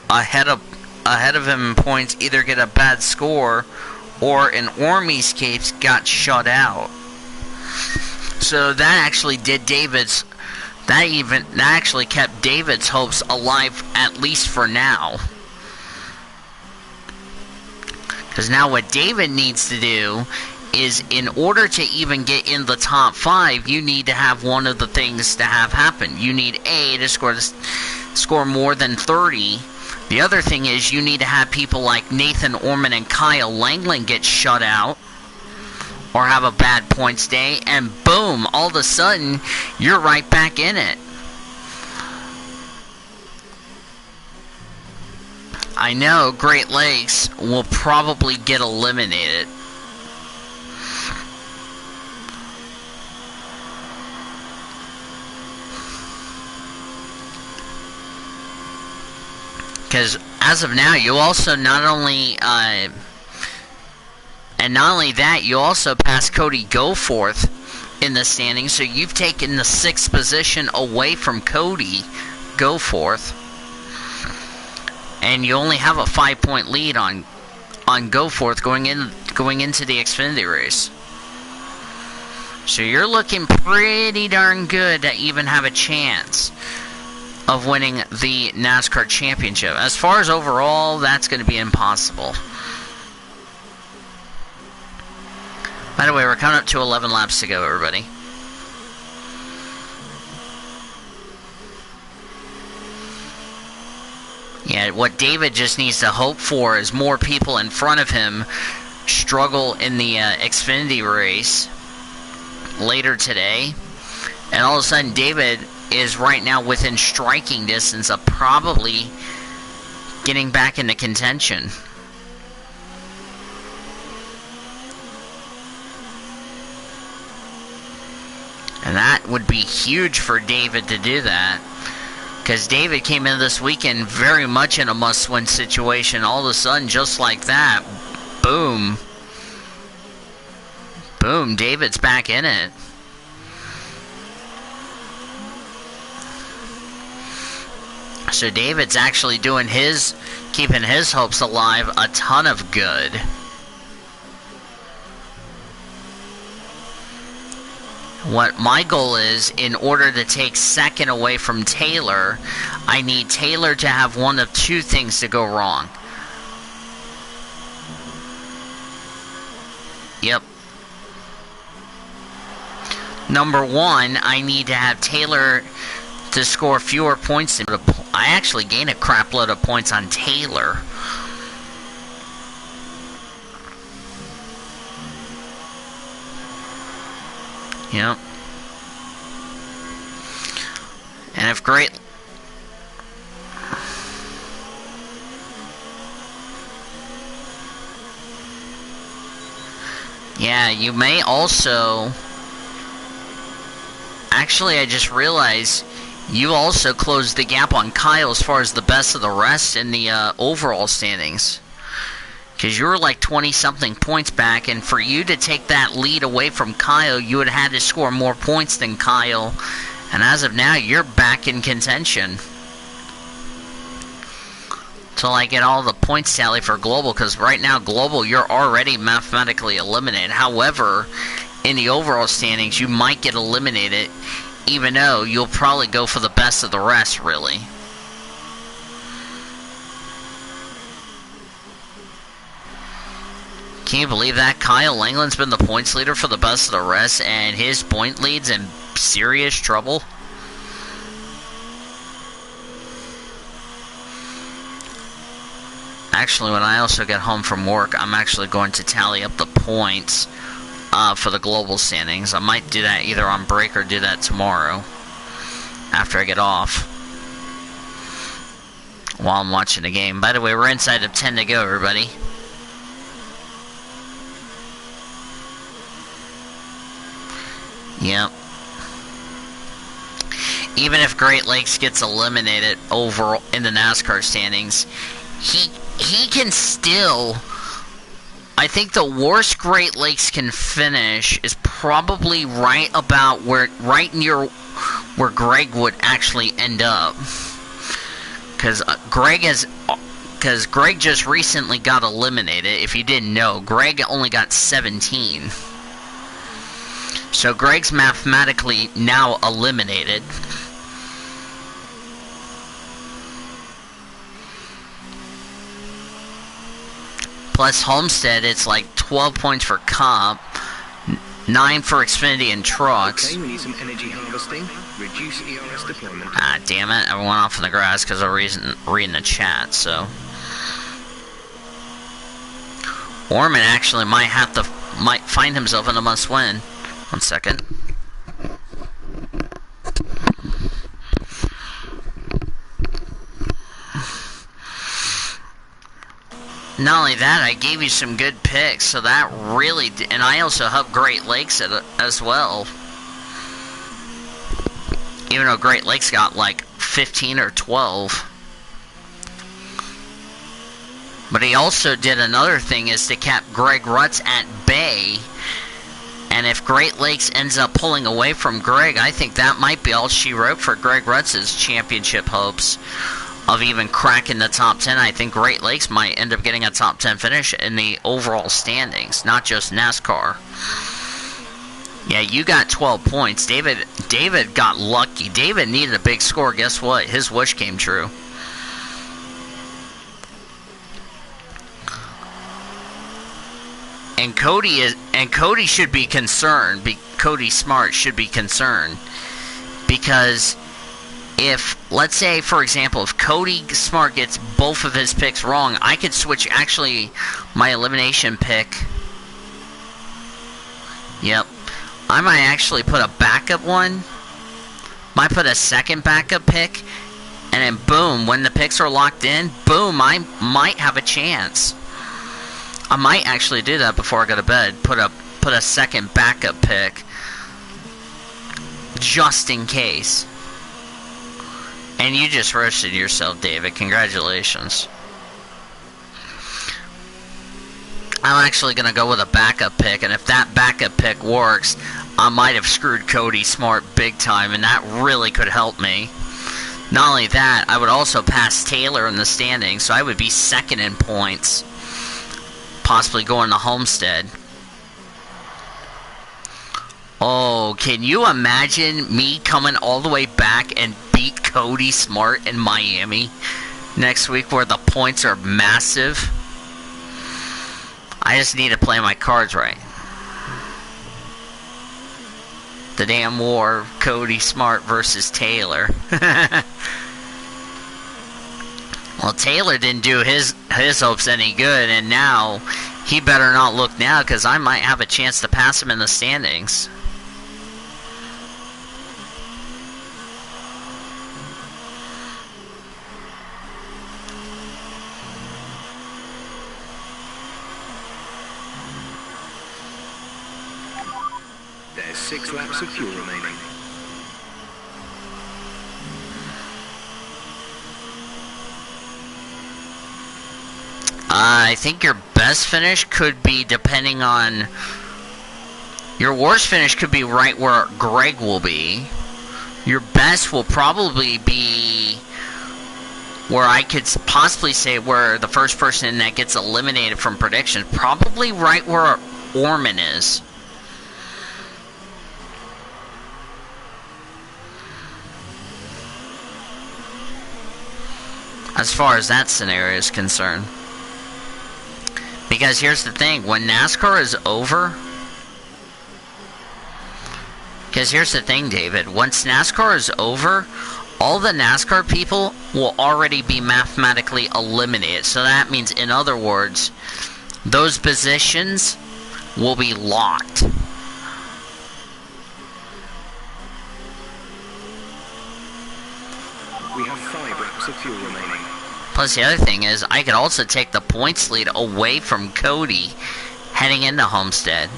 ahead of him in points, either get a bad score, or in Ormy's case, got shut out. So that actually that actually kept David's hopes alive, at least for now. Because now what David needs to do is, in order to even get in the top 5, you need to have one of the things to have happen. You need A, to score more than 30. The other thing is you need to have people like Nathan Orman and Kyle Langland get shut out or have a bad points day, and boom, all of a sudden you're right back in it. I know Great Lakes will probably get eliminated. Because as of now, you also not only that, you also passed Cody Goforth in the standings, so you've taken the 6th position away from Cody Goforth, and you only have a 5-point lead on Goforth going into the Xfinity race. So you're looking pretty darn good to even have a chance of winning the NASCAR championship. As far as overall, that's going to be impossible. By the way, we're coming up to 11 laps to go, everybody. Yeah, what David just needs to hope for is more people in front of him struggle in the Xfinity race later today. And all of a sudden, David is right now within striking distance of probably getting back into contention. And that would be huge for David to do that, because David came in this weekend very much in a must-win situation. All of a sudden, just like that, boom, David's back in it. So David's actually keeping his hopes alive a ton of good. What my goal is, in order to take 2nd away from Taylor, I need Taylor to have one of 2 things to go wrong. Yep. Number 1, I need to have Taylor to score fewer points than I actually gained a crap load of points on Taylor. Yep. And if yeah, you may also... Actually, I just realized you also closed the gap on Kyle as far as the best of the rest in the overall standings. Because you were like 20-something points back, and for you to take that lead away from Kyle, you would have had to score more points than Kyle. And as of now, you're back in contention. Till I get all the points tally for Global, because right now, Global, you're already mathematically eliminated. However, in the overall standings, you might get eliminated, even though you'll probably go for the best of the rest, really. Can you believe that? Kyle Langland's been the points leader for the best of the rest, and his point lead's in serious trouble? Actually, when I also get home from work, I'm actually going to tally up the points for the global standings. I might do that either on break or do that tomorrow after I get off while I'm watching the game. By the way, we're inside of 10 to go, everybody. Yep. Even if Great Lakes gets eliminated overall in the NASCAR standings, he can still... I think the worst Great Lakes can finish is probably right about right near where Greg would actually end up. Because Greg just recently got eliminated. If you didn't know, Greg only got 17. So Greg's mathematically now eliminated. Plus Homestead, it's like 12 points for Comp, 9 for Xfinity and Trucks. Okay, we need some energy harvesting. Reduce ERS deployment. Ah, damn it. I went off in the grass because I was reading the chat, so. Orman actually might find himself in a must-win. 1 second. Not only that, I gave you some good picks, so that really... And I also helped Great Lakes as well. Even though Great Lakes got like 15 or 12. But he also did another thing, is to keep Greg Rutz at bay. And if Great Lakes ends up pulling away from Greg, I think that might be all she wrote for Greg Rutz's championship hopes of even cracking the top 10. I think Great Lakes might end up getting a top 10 finish in the overall standings, not just NASCAR. Yeah, you got 12 points. David got lucky. David needed a big score. Guess what? His wish came true. And Cody should be concerned. Cody Smart should be concerned because if, let's say, for example, if Cody Smart gets both of his picks wrong, I could switch actually my elimination pick. Yep. I might actually put a backup one. Might put a second backup pick. And then boom, when the picks are locked in, boom, I might have a chance. I might actually do that before I go to bed. Put a second backup pick. Just in case. And you just roasted yourself, David. Congratulations. I'm actually going to go with a backup pick, and if that backup pick works, I might have screwed Cody Smart big time, and that really could help me. Not only that, I would also pass Taylor in the standings, so I would be second in points. Possibly going to Homestead. Oh, can you imagine me coming all the way back and beat Cody Smart in Miami next week where the points are massive? I just need to play my cards right. The damn war, Cody Smart versus Taylor. Well, Taylor didn't do his hopes any good, and now he better not look now because I might have a chance to pass him in the standings. There's 6 laps of fuel remaining. I think your best finish could be depending on... Your worst finish could be right where Greg will be. Your best will probably be where I could possibly say where the first person that gets eliminated from predictions. Probably right where Orman is. As far as that scenario is concerned. Because here's the thing, when NASCAR is over... Because here's the thing, David, once NASCAR is over, all the NASCAR people will already be mathematically eliminated. So that means, in other words, those positions will be locked. We have 5 laps of fuel remaining. Plus, the other thing is, I could also take the points lead away from Cody heading into Homestead.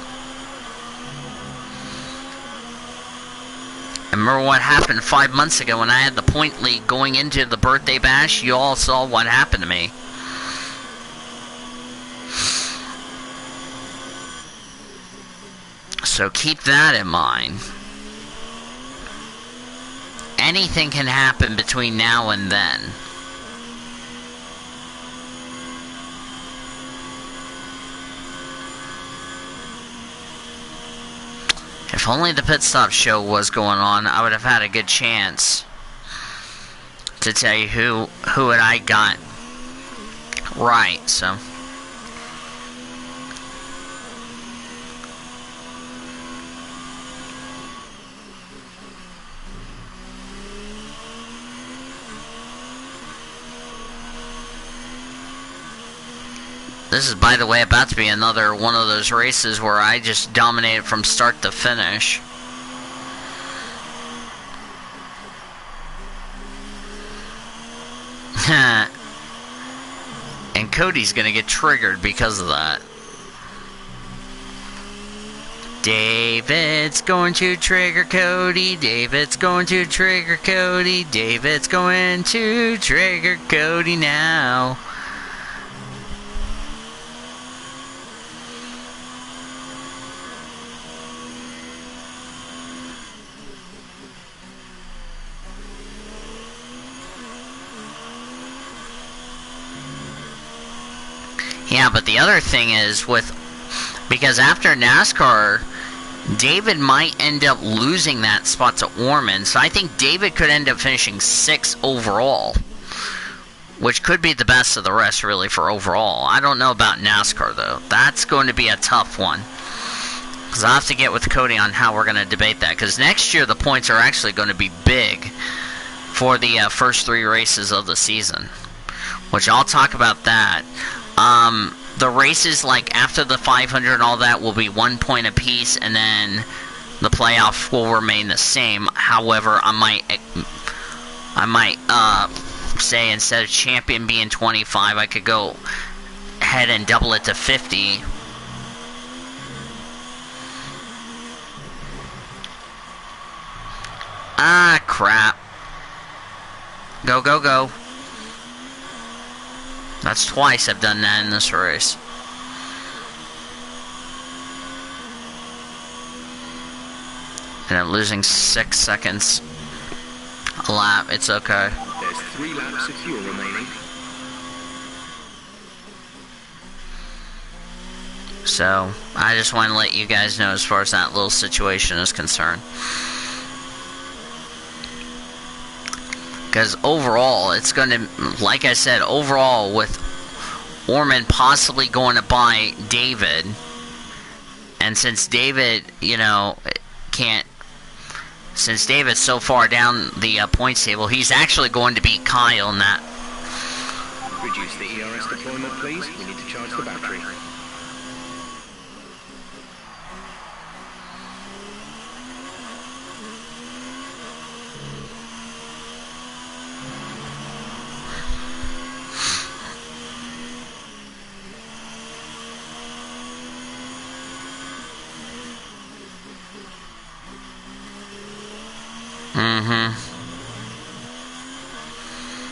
remember what happened 5 months ago when I had the point lead going into the birthday bash. You all saw what happened to me. So keep that in mind. Anything can happen between now and then. If only the pit stop show was going on, I would have had a good chance to tell you who I got right, so. This is, by the way, about to be another one of those races where I just dominated from start to finish. And Cody's gonna get triggered because of that. David's going to trigger Cody. David's going to trigger Cody. David's going to trigger Cody now. Yeah, but the other thing is because after NASCAR, David might end up losing that spot to Orman, so I think David could end up finishing 6th overall, which could be the best of the rest, really, for overall. I don't know about NASCAR, though. That's going to be a tough one, because I'll have to get with Cody on how we're going to debate that, because next year the points are actually going to be big for the first 3 races of the season, which I'll talk about that. The races, like after the 500 and all that, will be 1 point apiece, and then the playoff will remain the same. However, I might say instead of champion being 25, I could go ahead and double it to 50. Ah, crap. Go, go, go. That's twice I've done that in this race. And I'm losing 6 seconds a lap. It's okay. There's 3 laps of fuel remaining. So, I just want to let you guys know as far as that little situation is concerned. Because overall, it's going to, like I said, overall, with Orman possibly going to buy David, and since David, you know, since David's so far down the points table, he's actually going to beat Kyle in that. Reduce the ERS deployment, please. We need to charge the battery.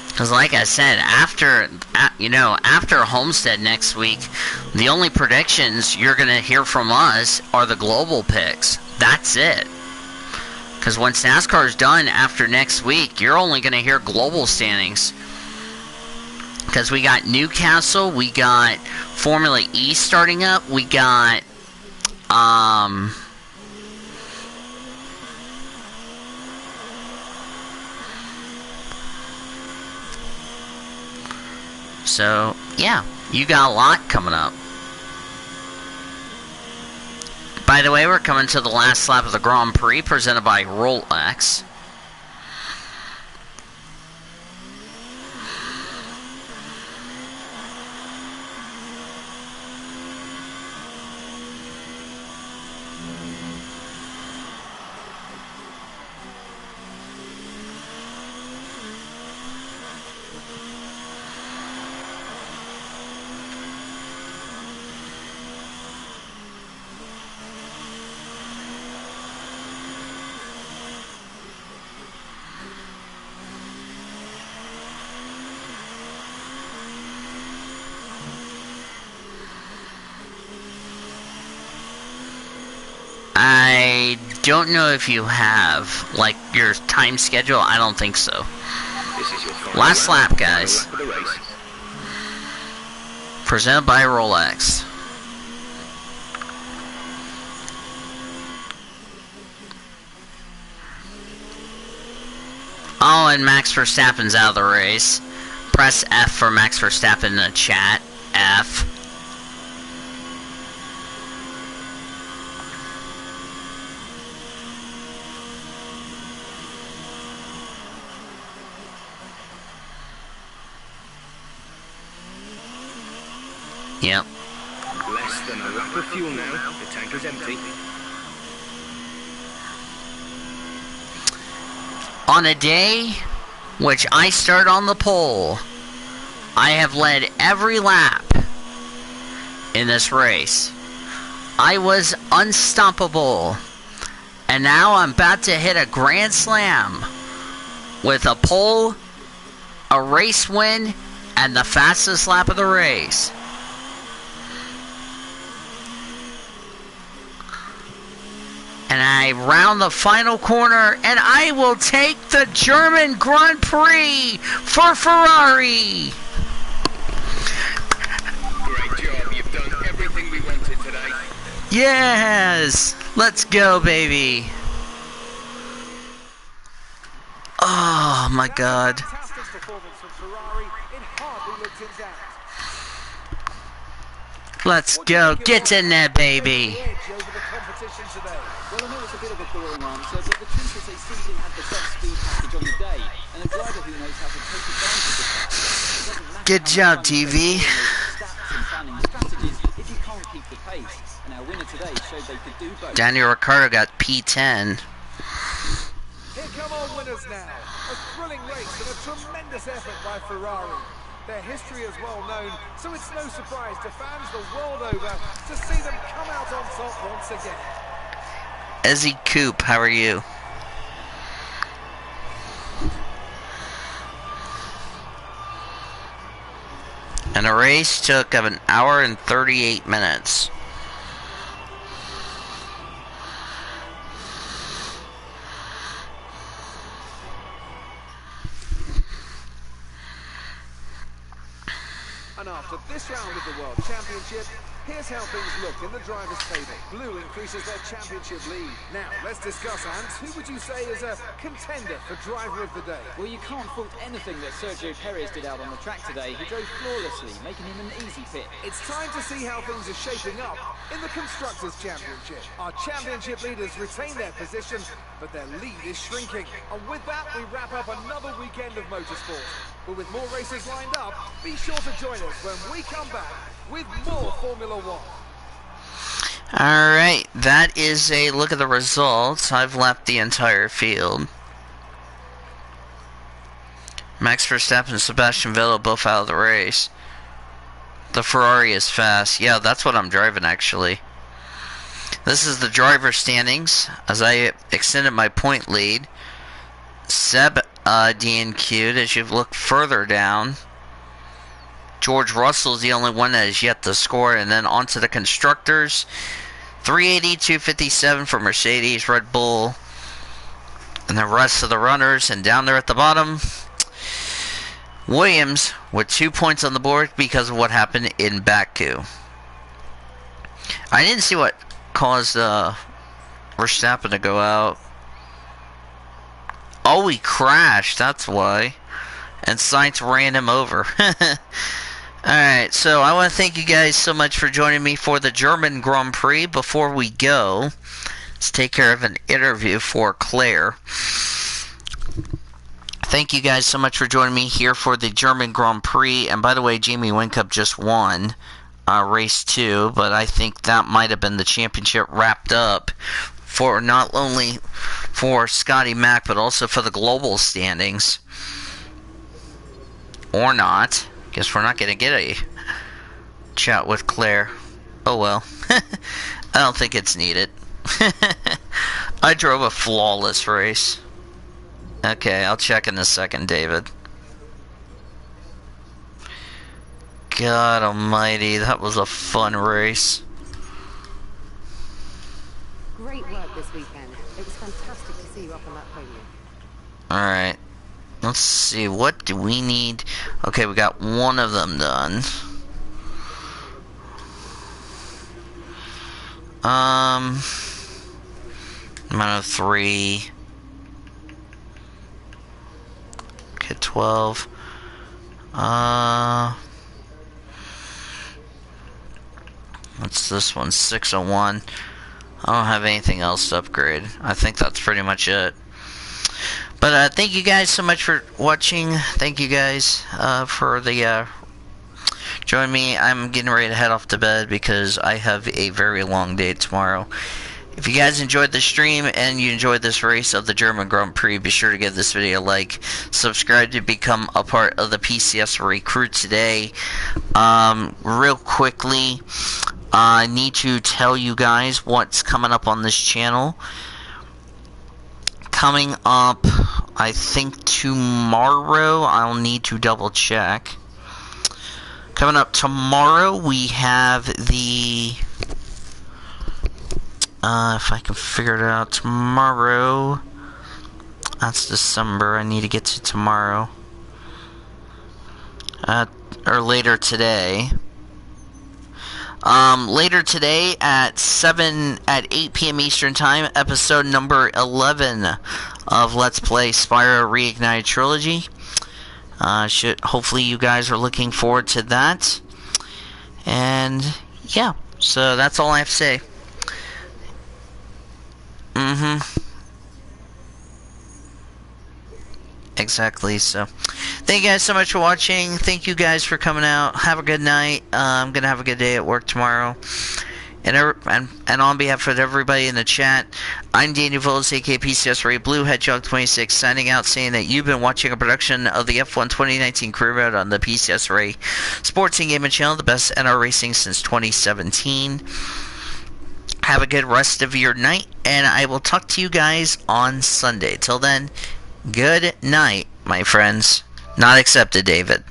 Because like I said, after Homestead next week, the only predictions you're going to hear from us are the global picks. That's it. Because once NASCAR's done after next week, you're only going to hear global standings. Because we got Newcastle, we got Formula E starting up, we got, so, yeah, you got a lot coming up. By the way, we're coming to the last lap of the Grand Prix presented by Rolex. don't know if you have, like, your time schedule. I don't think so. This is your final Last lap, guys. Final lap of the race. Presented by Rolex. Oh, and Max Verstappen's out of the race. Press F for Max Verstappen in the chat. F. Yep. Less than a lap of fuel now. The tank is empty. On a day which I start on the pole, I have led every lap in this race. I was unstoppable. And now I'm about to hit a grand slam with a pole, a race win, and the fastest lap of the race. And I round the final corner, and I will take the German Grand Prix for Ferrari. Great job. You've done everything we wanted today. Yes! Let's go, baby. Oh, my God. Fantastic performance from Ferrari. It hardly looked in doubt. Let's go. Get in there, baby. Edge over the competition today. Well, I know it's a bit of a boring answer, but the truth is they simply had the best speed package on the day, and a driver who knows how to take advantage of that. It doesn't matter Good how job, much TV. stats and planning strategies if you can't keep the pace. And our winner today showed they could do both. Daniel Ricciardo got P10. Here come our winners now. A thrilling race and a tremendous effort by Ferrari. Their history is well known, so it's no surprise to fans the world over to see them come out on top once again. Ezzy Coop, how are you? And the race took of an hour and 38 minutes. And after this round of the World Championship, here's how things look in the drivers' table. Blue increases their championship lead. Now, let's discuss, Ants. Who would you say is a contender for driver of the day? Well, you can't fault anything that Sergio Perez did out on the track today. He drove flawlessly, making him an easy pick. It's time to see how things are shaping up in the Constructors' Championship. Our championship leaders retain their position, but their lead is shrinking. And with that, we wrap up another weekend of motorsport. But with more races lined up, be sure to join us when we come back with more Formula One. Alright, that is a look at the results. I've left the entire field. Max Verstappen and Sebastian Vettel both out of the race. The Ferrari is fast. Yeah, that's what I'm driving, actually. This is the driver standings as I extended my point lead. Seb DNQ'd as you've looked further down. George Russell is the only one that has yet to score. And then on to the constructors. 380, 257 for Mercedes, Red Bull. And the rest of the runners. And down there at the bottom, Williams with 2 points on the board because of what happened in Baku. I didn't see what caused Verstappen to go out. Oh, he crashed, that's why. And Sainz ran him over. Alright, so I want to thank you guys so much for joining me for the German Grand Prix. Before we go, let's take care of an interview for Claire. Thank you guys so much for joining me here for the German Grand Prix. And by the way, Jamie Whincup just won race 2, but I think that might have been the championship wrapped up for not only for Scotty Mack, but also for the global standings. Or not. Guess we're not going to get a chat with Claire. Oh well. I don't think it's needed. I drove a flawless race. Okay, I'll check in a second, David. God almighty, that was a fun race. Great work this weekend. It was fantastic to see you up on that podium. Alright. Let's see, what do we need? Okay, we got one of them done. Amount of 3. Okay, 12. What's this one? 601. I don't have anything else to upgrade. I think that's pretty much it. But thank you guys so much for watching. Thank you guys for the join me. I'm getting ready to head off to bed because I have a very long day tomorrow. If you guys enjoyed the stream and you enjoyed this race of the German Grand Prix, be sure to give this video a like. Subscribe to become a part of the PCS Recruit today. Real quickly, I need to tell you guys what's coming up on this channel. Coming up, I think tomorrow, I'll need to double check. Coming up tomorrow, we have the, if I can figure it out, tomorrow, that's December, I need to get to tomorrow, or later today. Later today at 8 p.m. Eastern Time, episode number 11 of Let's Play Spyro Reignited Trilogy. Hopefully you guys are looking forward to that. And yeah, so that's all I have to say. Exactly, so thank you guys so much for watching. Thank you guys for coming out. Have a good night. I'm gonna have a good day at work tomorrow. And on behalf of everybody in the chat, I'm Daniel Villas, aka PCS Ray Blue Hedgehog 26, signing out, saying that you've been watching a production of the F1 2019 Career Mode on the PCS Ray Sports and Gaming Channel, the best NR racing since 2017. Have a good rest of your night, and I will talk to you guys on Sunday. Till then, good night, my friends. Not accepted, David.